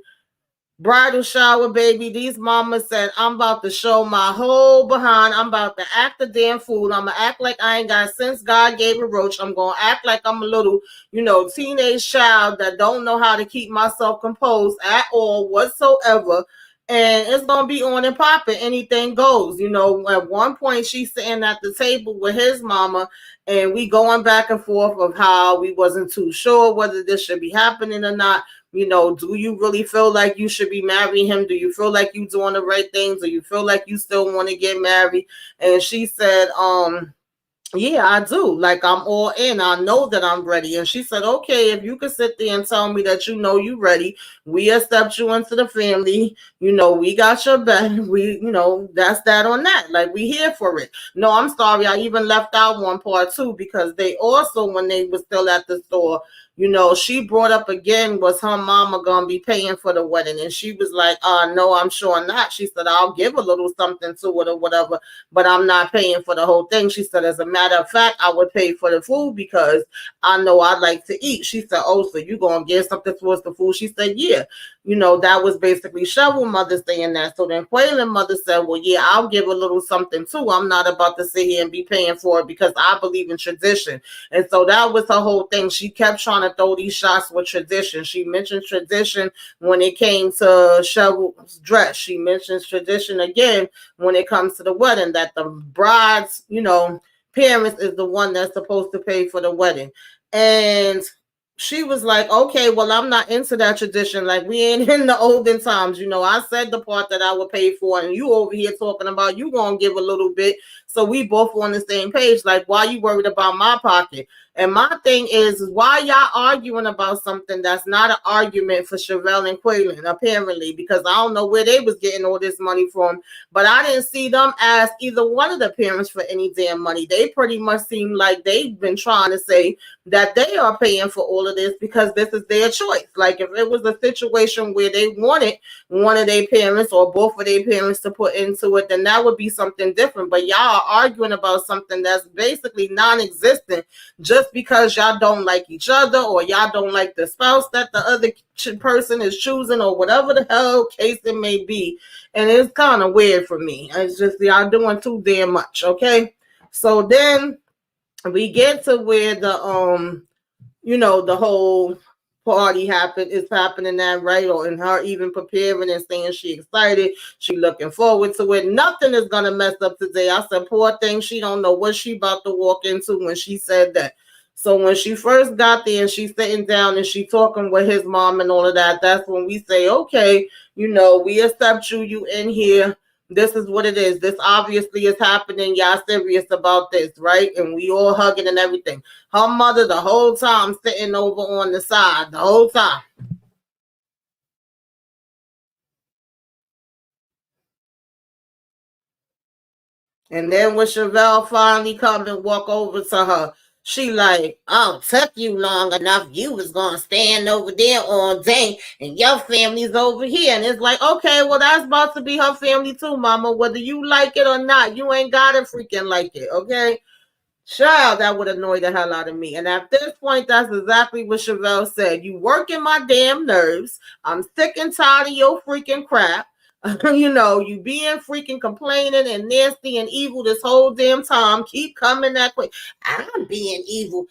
bridal shower, baby, these mamas said, I'm about to show my whole behind. I'm about to act a damn fool. I'm going to act like I ain't got since God gave a roach. I'm going to act like I'm a little, teenage child that don't know how to keep myself composed at all whatsoever. And it's going to be on and popping. Anything goes. At one point, she's sitting at the table with his mama, and we going back and forth of how we wasn't too sure whether this should be happening or not. Do you really feel like you should be marrying him? Do you feel like you doing the right things? Do you feel like you still want to get married? And she said, yeah, I do. Like, I'm all in. I know that I'm ready. And she said, okay, if you could sit there and tell me that you ready, we accept you into the family. We got your back. We, that's that on that. Like, we here for it. No, I'm sorry. I even left out one part too, because they also, when they were still at the store, she brought up again, was her mama gonna be paying for the wedding? And she was like, no, I'm sure not. She said, I'll give a little something to it or whatever, but I'm not paying for the whole thing. She said, as a matter matter of fact, I would pay for the food because I know I like to eat. She said, oh, so you gonna give something towards the food? She said, yeah. That was basically Shovel mother saying that. So then Quaylen mother said, well, yeah, I'll give a little something too. I'm not about to sit here and be paying for it because I believe in tradition. And so that was her whole thing. She kept trying to throw these shots with tradition. She mentioned tradition when it came to Shovel's dress. She mentions tradition again when it comes to the wedding, that the bride's, parents is the one that's supposed to pay for the wedding. And she was like, okay, well, I'm not into that tradition. Like, we ain't in the olden times. I said the part that I would pay for, and you over here talking about you gonna give a little bit. So we both on the same page. Like, why you worried about my pocket? And my thing is why y'all arguing about something that's not an argument for Chevelle and Quaylen, apparently, because I don't know where they was getting all this money from, but I didn't see them ask either one of the parents for any damn money. They pretty much seem like they've been trying to say that they are paying for all of this because this is their choice. Like, if it was a situation where they wanted one of their parents or both of their parents to put into it, then that would be something different. But y'all are arguing about something that's basically non-existent just because y'all don't like each other or y'all don't like the spouse that the other person is choosing or whatever the hell case it may be. And it's kind of weird for me. It's just y'all doing too damn much, okay? So then we get to where the whole party is happening that right, or in her even preparing and saying she excited, she looking forward to it. Nothing is gonna mess up today. I said, poor thing, she don't know what she about to walk into when she said that. So when she first got there and she's sitting down and she talking with his mom and all of that, that's when we say, okay, we accept you in here. This is what it is. This obviously is happening. Y'all serious about this, right? And we all hugging and everything. Her mother the whole time sitting over on the side, the whole time. And then when Chevelle finally come and walk over to her, she like, oh, took you long enough. You was going to stand over there all day and your family's over here. And it's like, okay, well, that's about to be her family too, mama. Whether you like it or not, you ain't got to freaking like it, okay? Child, that would annoy the hell out of me. And at this point, that's exactly what Chevelle said. You working my damn nerves. I'm sick and tired of your freaking crap. You being freaking complaining and nasty and evil this whole damn time. Keep coming that quick. I'm being evil.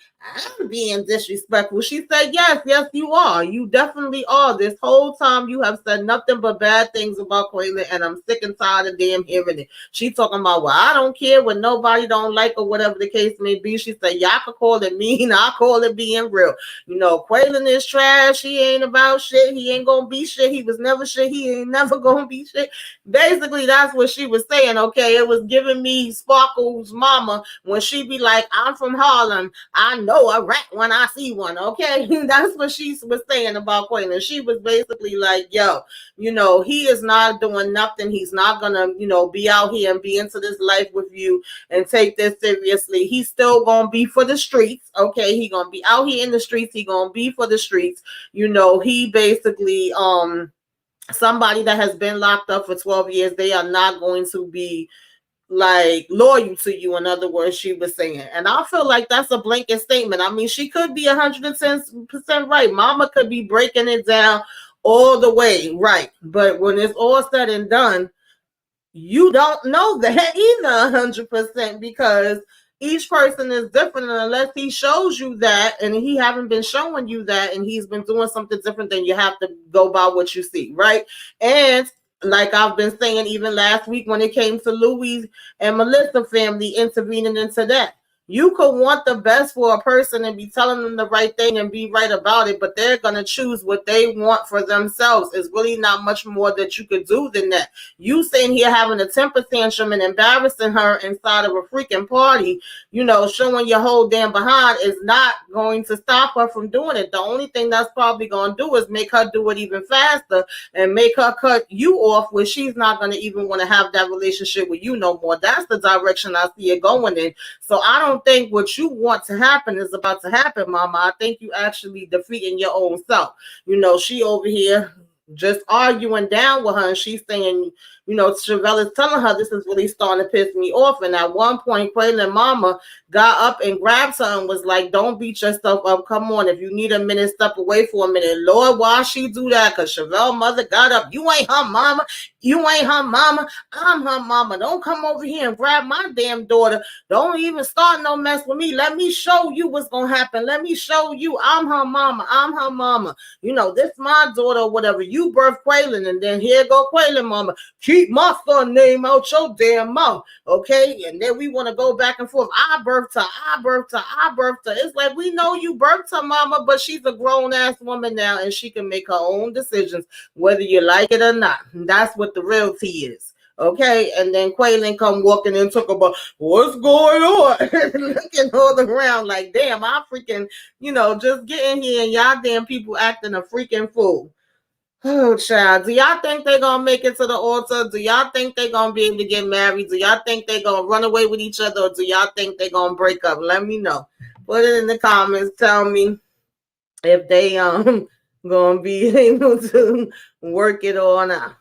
I'm being disrespectful. She said, yes, you are. You definitely are. This whole time you have said nothing but bad things about Quaylen, and I'm sick and tired of damn hearing it. She talking about, well, I don't care what nobody don't like or whatever the case may be. She said, y'all can call it mean. I call it being real. Quaylen is trash. He ain't about shit. He ain't gonna be shit. He was never shit. He ain't never gonna be shit. Basically, that's what she was saying, okay? It was giving me Sparkle's mama when she be like, I'm from Harlem. I know a rat when I see one, okay? That's what she was saying about Quaylen. She was basically like, yo, he is not doing nothing. He's not gonna, be out here and be into this life with you and take this seriously. He's still gonna be for the streets, okay? He gonna be out here in the streets. He gonna be for the streets. He basically, somebody that has been locked up for 12 years, they are not going to be like loyal to you. In other words, she was saying, and I feel like that's a blanket statement. I mean, she could be 110% right. Mama could be breaking it down all the way right, but when it's all said and done, you don't know that either 100% because each person is different, and unless he shows you that and he haven't been showing you that and he's been doing something different, then you have to go by what you see, right? And like I've been saying even last week when it came to Louis and Melissa family intervening into that, you could want the best for a person and be telling them the right thing and be right about it, but they're going to choose what they want for themselves. It's really not much more that you could do than that. You sitting here having a temper tantrum and embarrassing her inside of a freaking party, showing your whole damn behind is not going to stop her from doing it. The only thing that's probably going to do is make her do it even faster and make her cut you off where she's not going to even want to have that relationship with you no more. That's the direction I see it going in. So I don't think what you want to happen is about to happen, mama. I think you actually defeating your own self. She over here just arguing down with her, and she's saying, Chevelle is telling her this is really starting to piss me off. And at one point, Quaylen mama got up and grabbed her and was like, don't beat yourself up. Come on. If you need a minute, step away for a minute. Lord, why she do that? Because Chevelle mother got up. You ain't her mama. You ain't her mama. I'm her mama. Don't come over here and grab my damn daughter. Don't even start no mess with me. Let me show you what's going to happen. Let me show you I'm her mama. I'm her mama. This my daughter or whatever. You birth Quaylen, and then here go Quaylen mama. Keep my son name out your damn mouth. Okay? And then we want to go back and forth. I birthed her. I birthed her. I birthed her. It's like, we know you birthed her mama, but she's a grown-ass woman now, and she can make her own decisions, whether you like it or not. And that's what the real tea is. Okay, and then Quaylen come walking in and talk about what's going on, looking all around like, damn, I freaking, just get in here and y'all damn people acting a freaking fool. Oh, child, do y'all think they're gonna make it to the altar? Do y'all think they're gonna be able to get married? Do y'all think they're gonna run away with each other, or do y'all think they're gonna break up? Let me know. Put it in the comments. Tell me if they gonna be able to work it on out.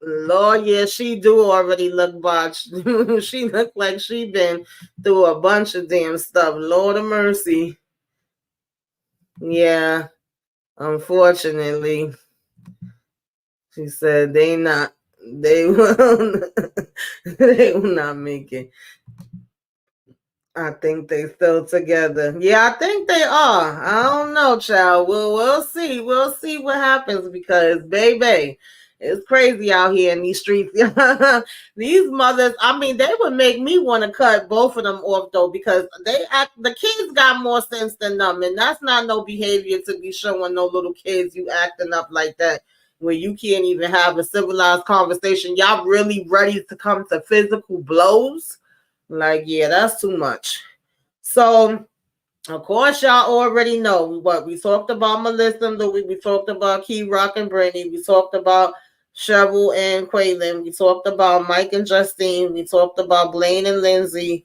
Lord, yeah, she do already look botched. She look like she been through a bunch of damn stuff. Lord of mercy. Yeah, unfortunately. She said they will they will not make it. I think they still together. Yeah, I think they are. I don't know, child. We'll see. We'll see what happens, because baby, it's crazy out here in these streets. These mothers, I mean, they would make me want to cut both of them off though, because the kids got more sense than them, and that's not no behavior to be showing no little kids you acting up like that, where you can't even have a civilized conversation. Y'all really ready to come to physical blows? Like, yeah, that's too much. So, of course, y'all already know what we talked about. Melissa and Louis. We talked about Key Rock and Brittany. We talked about Cheryl and Quaylen. We talked about Mike and Justine. We talked about Blaine and Lindsay.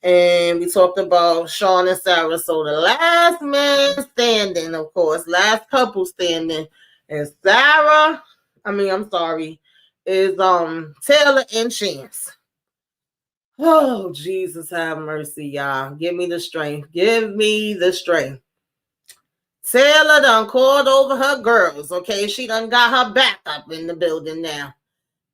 And we talked about Sean and Sarah. So the last man standing, of course, last couple standing is Sarah. I'm sorry, is Taylor and Chance. Oh, Jesus, have mercy, y'all. Give me the strength. Give me the strength. Taylor done called over her girls, okay? She done got her back up in the building now.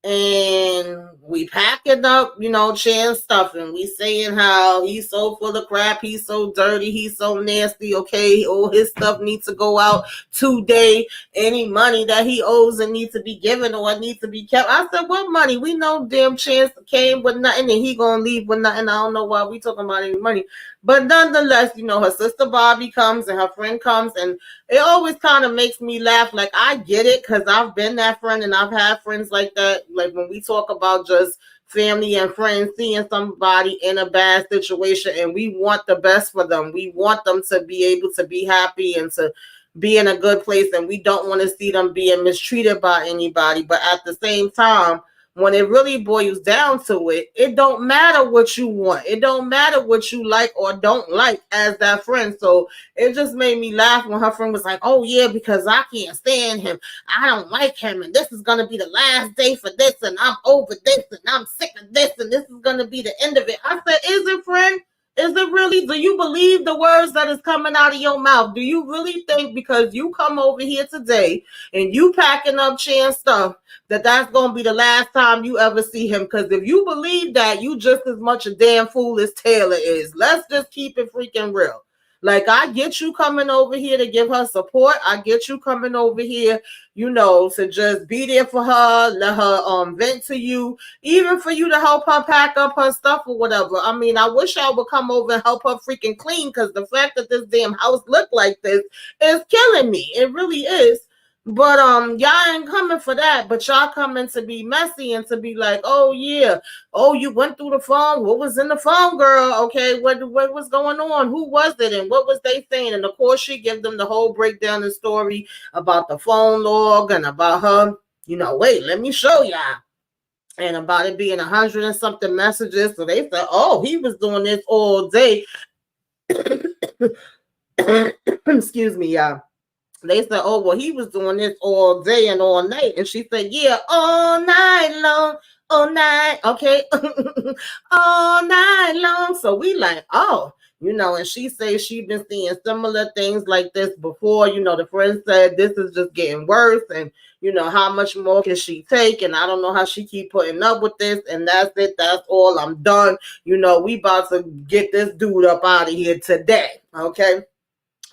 And we packing up, Chance stuff, and we saying how he's so full of crap, he's so dirty, he's so nasty, okay? All his stuff needs to go out today. Any money that he owes and needs to be given or needs to be kept. I said, what money? We know damn Chance came with nothing and he gonna leave with nothing. I don't know why we talking about any money. But nonetheless, her sister Bobby comes and her friend comes, and it always kind of makes me laugh. Like, I get it, because I've been that friend and I've had friends like that. Like, when we talk about just family and friends seeing somebody in a bad situation and we want the best for them. We want them to be able to be happy and to be in a good place, and we don't want to see them being mistreated by anybody. But at the same time, when it really boils down to it, it don't matter what you want. It don't matter what you like or don't like as that friend. So it just made me laugh when her friend was like, oh yeah, because I can't stand him. I don't like him. And this is going to be the last day for this. And I'm over this. And I'm sick of this. And this is going to be the end of it. I said, is it, friend? Is it really? Do you believe the words that is coming out of your mouth? Do you really think because you come over here today and you packing up Chan's stuff that's going to be the last time you ever see him? Because if you believe that, you just as much a damn fool as Taylor is. Let's just keep it freaking real. Like, I get you coming over here to give her support. I get you coming over here, to just be there for her, let her vent to you, even for you to help her pack up her stuff or whatever. I mean, I wish I would come over and help her freaking clean, because the fact that this damn house looked like this is killing me. It really is. But y'all ain't coming for that, but y'all coming to be messy and to be like, oh yeah, oh, you went through the phone. What was in the phone, girl? Okay, what was going on? Who was it? And what was they saying? And of course, she gives them the whole breakdown and story about the phone log and about her, wait, let me show y'all. And about it being 100 and something messages. So they said, oh, he was doing this all day. Excuse me, y'all. They said, oh, well, he was doing this all day and all night. And she said, yeah, all night long, all night, okay, all night long. So we like, oh, and she says she been seeing similar things like this before. The friend said this is just getting worse, and how much more can she take? And I don't know how she keep putting up with this. And that's it. That's all. I'm done. We about to get this dude up out of here today. Okay.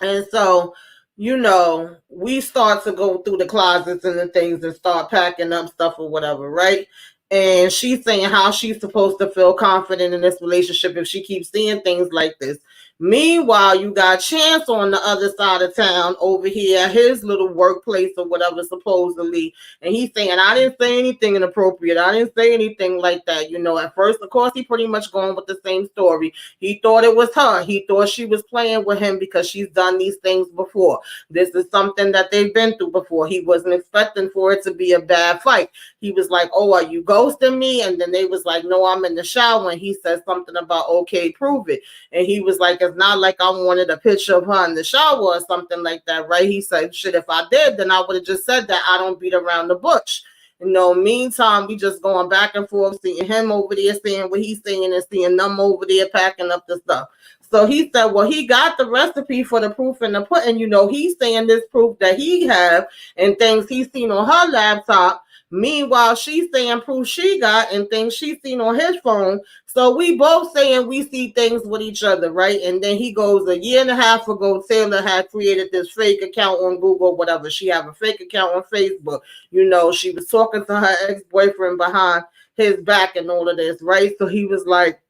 And so, we start to go through the closets and the things and start packing up stuff or whatever, right? And she's saying how she's supposed to feel confident in this relationship if she keeps seeing things like this. Meanwhile, you got Chance on the other side of town over here, his little workplace or whatever, supposedly. And he's saying, I didn't say anything inappropriate. I didn't say anything like that. At first, of course, he pretty much going with the same story. He thought it was her. He thought she was playing with him because she's done these things before. This is something that they've been through before. He wasn't expecting for it to be a bad fight. He was like, oh, are you ghosting me? And then they was like, no, I'm in the shower. And he said something about, okay, prove it. And he was like, it's not like I wanted a picture of her in the shower or something like that, right? He said, shit, if I did, then I would have just said that. I don't beat around the bush. Meantime, we just going back and forth, seeing him over there saying what he's saying and seeing them over there packing up the stuff. So he said, well, he got the recipe for the proof in the pudding. He's saying this proof that he have and things he's seen on her laptop. Meanwhile, she's saying proof she got and things she's seen on his phone. So we both saying we see things with each other, right? And then he goes, a year and a half ago, Taylor had created this fake account on Google, whatever. She have a fake account on Facebook. She was talking to her ex-boyfriend behind his back and all of this, right? So he was like,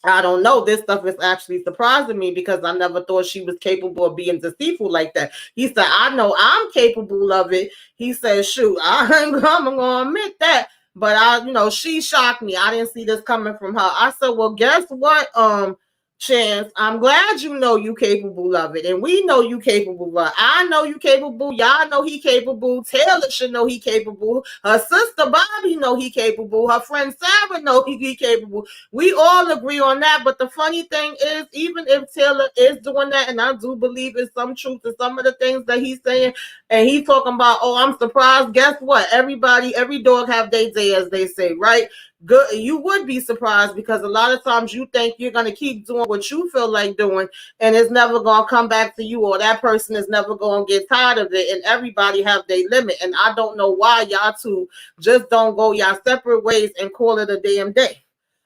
I don't know. This stuff is actually surprising me because I never thought she was capable of being deceitful like that. He said, I know I'm capable of it. He said, shoot, I'm going to admit that. But she shocked me. I didn't see this coming from her. I said, well, guess what, Chance, I'm glad you capable of it. And we know you capable of it. I know you capable. Y'all know he capable. Taylor should know he capable. Her sister Bobby know he capable. Her friend Sarah know he capable. We all agree on that. But the funny thing is, even if Taylor is doing that, and I do believe there's some truth to some of the things that he's saying, and he's talking about, oh, I'm surprised. Guess what? Every dog have their day, as they say, right? Good, you would be surprised because a lot of times you think you're going to keep doing what you feel like doing and it's never going to come back to you, or that person is never going to get tired of it, and everybody have their limit. And I don't know why y'all two just don't go y'all separate ways and call it a damn day.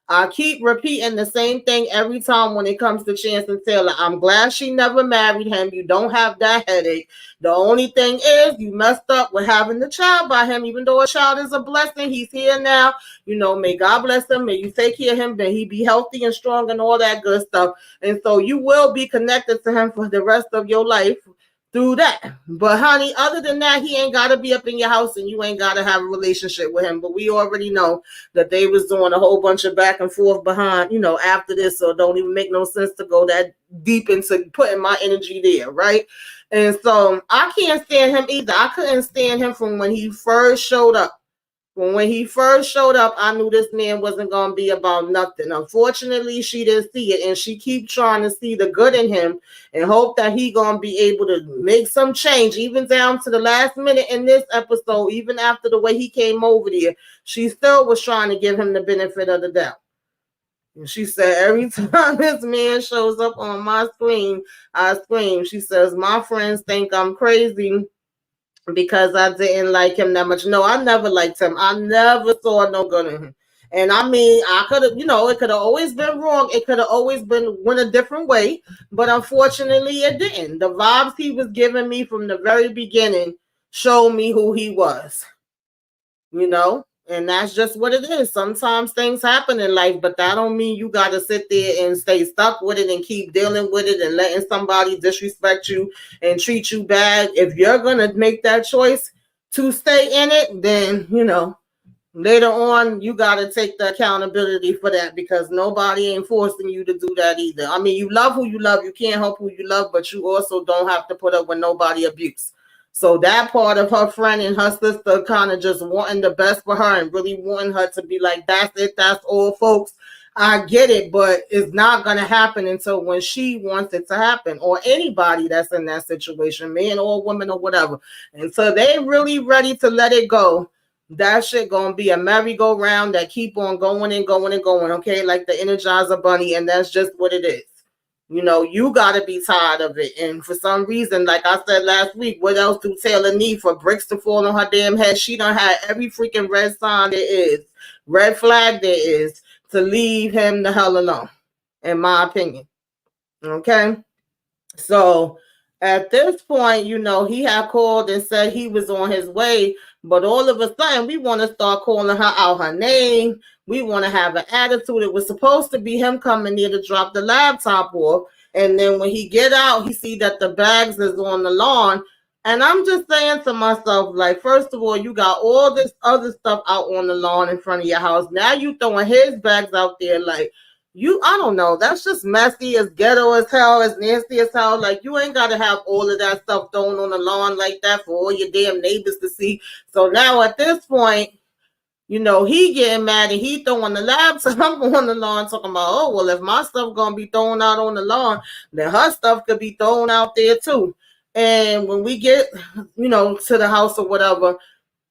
I keep repeating the same thing every time when it comes to Chance and Taylor. I'm glad she never married him. You don't have that headache. The only thing is you messed up with having the child by him, even though a child is a blessing. He's here now. May God bless him. May you take care of him. May he be healthy and strong and all that good stuff. And so you will be connected to him for the rest of your life through that. But honey, other than that, he ain't got to be up in your house and you ain't got to have a relationship with him. But we already know that they was doing a whole bunch of back and forth behind, after this. So it don't even make no sense to go that deep into putting my energy there, right? And so I can't stand him either. I couldn't stand him from when he first showed up. When he first showed up, I knew this man wasn't going to be about nothing. Unfortunately, she didn't see it, and she keep trying to see the good in him and hope that he going to be able to make some change, even down to the last minute in this episode, even after the way he came over there. She still was trying to give him the benefit of the doubt. And she said, every time this man shows up on my screen, I scream. She says, my friends think I'm crazy because I didn't like him that much. No, I never liked him. I never saw no good in him. And I mean, I could have, it could have always been wrong. It could have always went a different way. But unfortunately, it didn't. The vibes he was giving me from the very beginning showed me who he was. And that's just what it is. Sometimes things happen in life, but that don't mean you got to sit there and stay stuck with it and keep dealing with it and letting somebody disrespect you and treat you bad. If you're going to make that choice to stay in it, then, later on, you got to take the accountability for that because nobody ain't forcing you to do that either. I mean, you love who you love. You can't help who you love, but you also don't have to put up with nobody abuse. So that part of her friend and her sister kind of just wanting the best for her and really wanting her to be like, that's it, that's all, folks. I get it, but it's not going to happen until when she wants it to happen, or anybody that's in that situation, man or woman or whatever. And so they really ready to let it go. That shit gonna be a merry-go-round that keep on going and going and going, okay? Like the Energizer Bunny, and that's just what it is. You know, you gotta be tired of it. And for some reason, like I said last week, what else do Taylor need for bricks to fall on her damn head? She done had every freaking red sign there is, red flag there is, to leave him the hell alone, in my opinion. Okay? So at this point, you know, he had called and said he was on his way, but all of a sudden we want to start calling her out her name. We want to have an attitude. It was supposed to be him coming there to drop the laptop off. And then when he get out, he see that the bags is on the lawn. And I'm just saying to myself, like, first of all, you got all this other stuff out on the lawn in front of your house. Now you throwing his bags out there, like, I don't know. That's just messy, as ghetto as hell, as nasty as hell. Like, you ain't got to have all of that stuff thrown on the lawn like that for all your damn neighbors to see. So now at this point, you know, he getting mad and he throwing the laptop on the lawn, talking about, oh, well, if my stuff going to be thrown out on the lawn, then her stuff could be thrown out there too. And when we get, you know, to the house or whatever,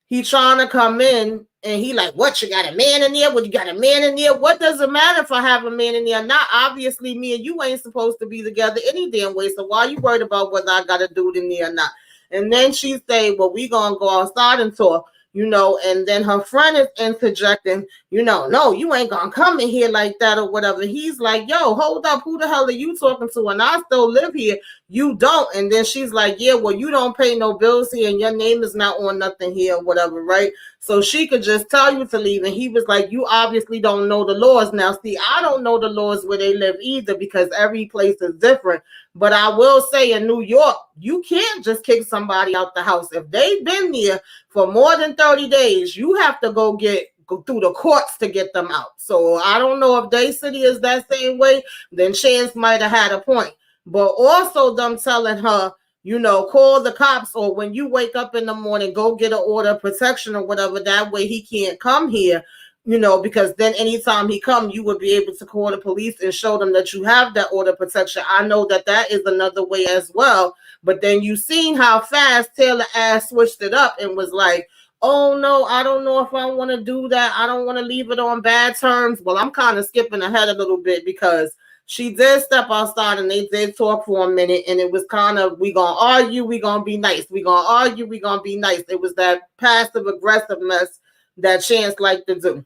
he trying to come in and he like, what, you got a man in there? What, you got a man in there? What does it matter if I have a man in there? Not obviously me and you ain't supposed to be together any damn way. So why are you worried about whether I got a dude in there or not? And then she say, well, we gonna go outside and talk. You know, and then her friend is interjecting, you know, no, you ain't gonna come in here like that or whatever. He's like, yo, hold up, who the hell are you talking to? And I still live here. You don't. And then she's like, yeah, well, you don't pay no bills here and your name is not on nothing here or whatever, right? So she could just tell you to leave. And he was like, you obviously don't know the laws. Now, see, I don't know the laws where they live either, because every place is different. But I will say in New York, you can't just kick somebody out the house. If they've been there for more than 30 days, you have to go through the courts to get them out. So I don't know if their city is that same way. Then Chance might have had a point. But also them telling her, you know, call the cops, or when you wake up in the morning, go get an order of protection or whatever. That way he can't come here, you know, because then anytime he come, you would be able to call the police and show them that you have that order of protection. I know that that is another way as well. But then you seen how fast Taylor ass switched it up and was like, oh no, I don't know if I want to do that. I don't want to leave it on bad terms. Well, I'm kind of skipping ahead a little bit, because she did step outside and they did talk for a minute, and it was kind of, we gonna argue, we gonna be nice. We gonna argue, we gonna be nice. It was that passive aggressiveness that Chance liked to do.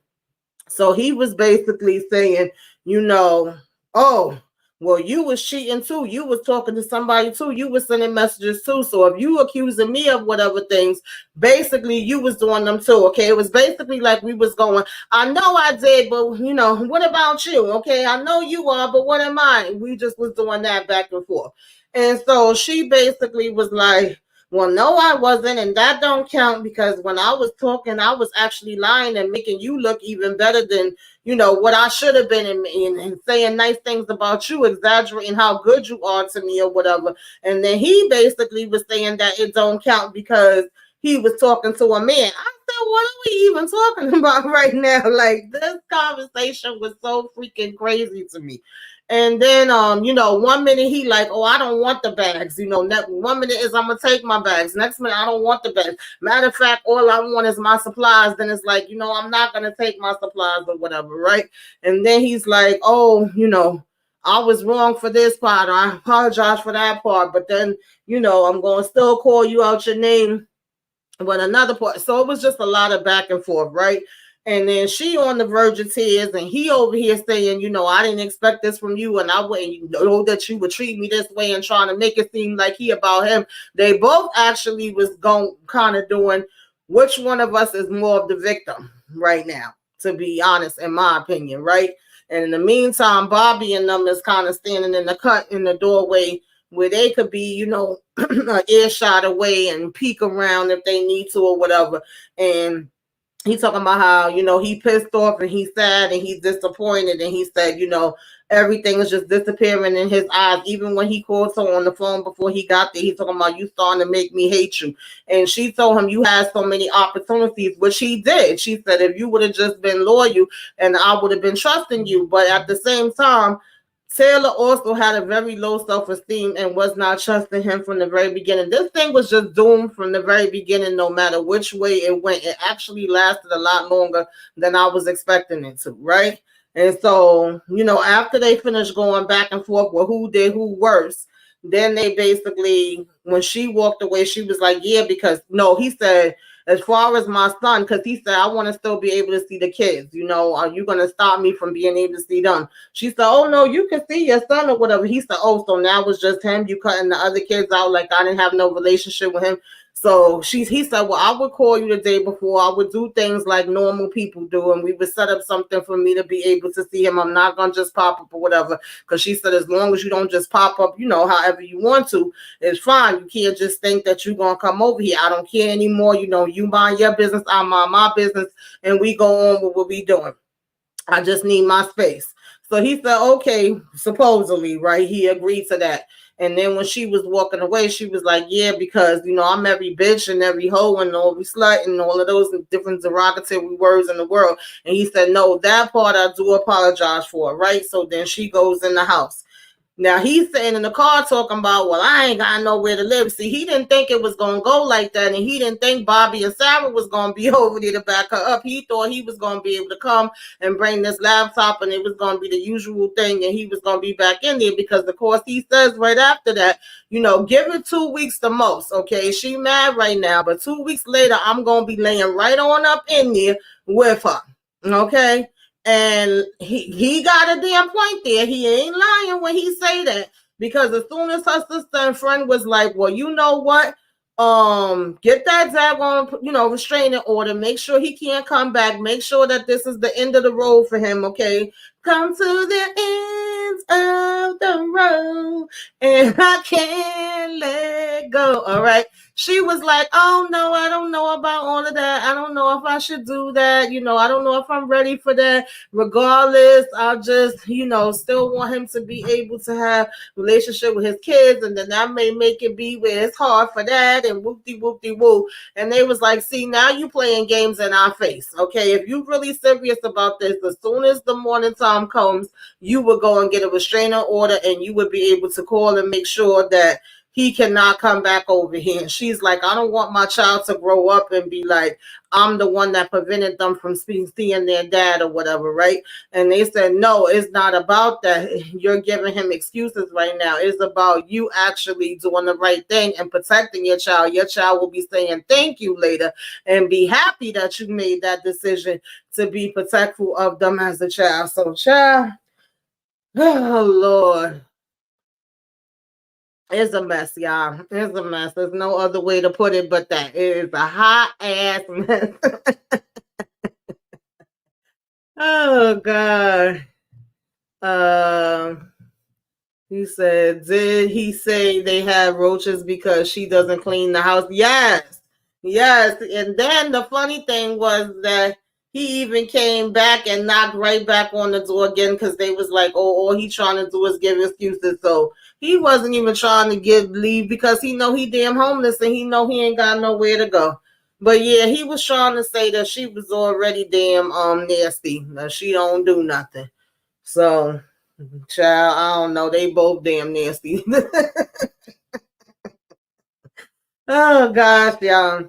So he was basically saying, you know, oh, well, you was cheating too. You was talking to somebody too. You was sending messages too. So if you accusing me of whatever things, basically you was doing them too. Okay. It was basically like we was going, I know I did, but you know, what about you? Okay. I know you are, but what am I? We just was doing that back and forth. And so she basically was like, well, no, I wasn't, and that don't count, because when I was talking, I was actually lying and making you look even better than, you know, what I should have been, and saying nice things about you, exaggerating how good you are to me or whatever. And then he basically was saying that it don't count because he was talking to a man. I said, what are we even talking about right now? Like, this conversation was so freaking crazy to me. And then, you know, 1 minute he like, oh, I don't want the bags. You know, 1 minute is I'm gonna take my bags. Next minute, I don't want the bags. Matter of fact, all I want is my supplies. Then it's like, you know, I'm not gonna take my supplies or whatever, right? And then he's like, oh, you know, I was wrong for this part, or I apologize for that part. But then, you know, I'm gonna still call you out your name. But another part, so it was just a lot of back and forth, right? And then she on the verge of tears, and he over here saying, you know, I didn't expect this from you, and I wouldn't, you know, that you would treat me this way, and trying to make it seem like he about him. They both actually was going kind of doing, which one of us is more of the victim right now, to be honest, in my opinion, right? And in the meantime, Bobby and them is kind of standing in the cut in the doorway, where they could be, you know, an earshot away and peek around if they need to or whatever. And he talking about how, you know, he pissed off and he's sad and he's disappointed. And he said, you know, everything is just disappearing in his eyes. Even when he called her on the phone before he got there, he's talking about, you starting to make me hate you. And she told him, you had so many opportunities, which he did. She said, if you would have just been loyal, and I would have been trusting you. But at the same time, Taylor also had a very low self-esteem and was not trusting him from the very beginning. This thing was just doomed from the very beginning, no matter which way it went. It actually lasted a lot longer than I was expecting it to, right? And so, after they finished going back and forth with who did who worse, then they basically, when she walked away, she was like, yeah, because no, he said, as far as my son, because he said, I want to still be able to see the kids. Are you going to stop me from being able to see them? She said, oh, no, you can see your son or whatever. He said, oh, so now it's just him. You cutting the other kids out like I didn't have no relationship with him. So he said, well, I would call you the day before. I would do things like normal people do, and we would set up something for me to be able to see him. I'm not going to just pop up or whatever, because she said, as long as you don't just pop up, however you want to, it's fine. You can't just think that you're going to come over here. I don't care anymore. You mind your business, I mind my business, and we go on with what we doing. I just need my space. So he said, okay, supposedly, right? He agreed to that. And then when she was walking away, she was like, yeah, because, I'm every bitch and every hoe and every slut and all of those different derogatory words in the world. And he said, no, that part I do apologize for, right? So then she goes in the house. Now he's sitting in the car talking about, well, I ain't got nowhere to live. See, he didn't think it was going to go like that. And he didn't think Bobby and Sarah was going to be over there to back her up. He thought he was going to be able to come and bring this laptop and it was going to be the usual thing. And he was going to be back in there because, of course, he says right after that, give it 2 weeks the most. Okay, she mad right now. But 2 weeks later, I'm going to be laying right on up in there with her. Okay. And he got a damn point there. He ain't lying when he say that, because as soon as her sister and friend was like, well, you know what? Get that daggone, restraining order. Make sure he can't come back. Make sure that this is the end of the road for him, okay? Come to the end of the road and I can't let go. All right. She was like, oh no, I don't know about all of that. I don't know if I should do that. I don't know if I'm ready for that. Regardless, I just, still want him to be able to have relationship with his kids. And then that may make it be where it's hard for that and whoop-de-whoop-de-woo. And they was like, see, now you playing games in our face. Okay, if you really serious about this, as soon as the morning time comes, you will go and get a restraining order and you would be able to call and make sure that he cannot come back over here. And she's like, I don't want my child to grow up and be like, I'm the one that prevented them from seeing their dad or whatever, right? And they said, no, it's not about that. You're giving him excuses right now. It's about you actually doing the right thing and protecting your child. Your child will be saying thank you later and be happy that you made that decision to be protectful of them as a child. So, child, oh, Lord. It's a mess, y'all. It's a mess. There's no other way to put it but that. It is a hot ass mess. Oh, God. He said, did he say they have roaches because she doesn't clean the house? Yes. Yes. And then the funny thing was that he even came back and knocked right back on the door again because they was like, oh, all he trying to do is give excuses. So he wasn't even trying to give leave because he know he damn homeless and he know he ain't got nowhere to go. But yeah, he was trying to say that she was already damn nasty. That she don't do nothing. So, child, I don't know. They both damn nasty. Oh gosh, y'all.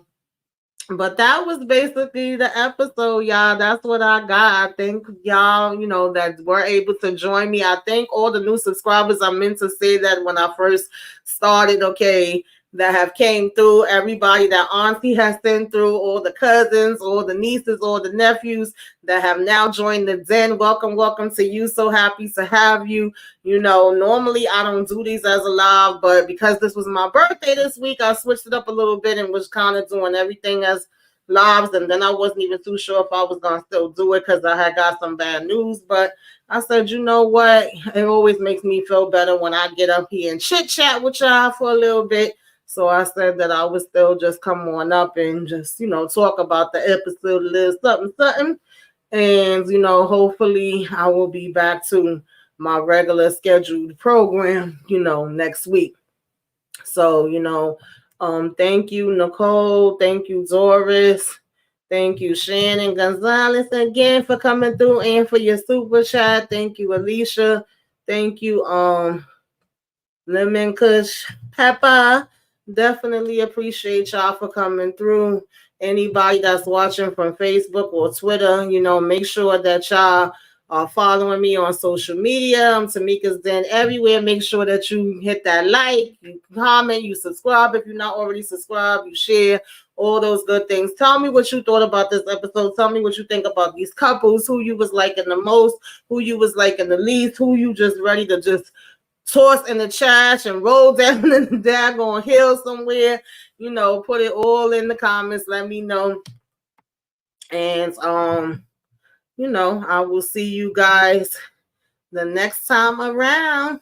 But that was basically the episode, y'all. That's what I got. I think y'all, that were able to join me. I think all the new subscribers, I meant to say that when I first started, okay, that have came through, everybody that Auntie has sent through, all the cousins, all the nieces, all the nephews that have now joined the den. Welcome to you. So happy to have you. Normally I don't do these as a live, but because this was my birthday this week, I switched it up a little bit and was kind of doing everything as lives. And then I wasn't even too sure if I was going to still do it because I had got some bad news. But I said, you know what? It always makes me feel better when I get up here and chit chat with y'all for a little bit. So I said that I would still just come on up and just, talk about the episode, a little something. And, hopefully I will be back to my regular scheduled program, next week. So, thank you, Nicole. Thank you, Doris. Thank you, Shannon Gonzalez, again for coming through and for your super chat. Thank you, Alicia. Thank you, Lemon Kush Peppa. Definitely appreciate y'all for coming through. Anybody that's watching from Facebook or Twitter, make sure that y'all are following me on social media. I'm Tamika's Den everywhere. Make sure that you hit that like, you comment, you subscribe. If you're not already subscribed, you share all those good things. Tell me what you thought about this episode. Tell me what you think about these couples, who you was liking the most, who you was liking the least, who you just ready to just toss in the trash and roll down the daggone hill somewhere. Put it all in the comments. Let me know. And I will see you guys the next time around.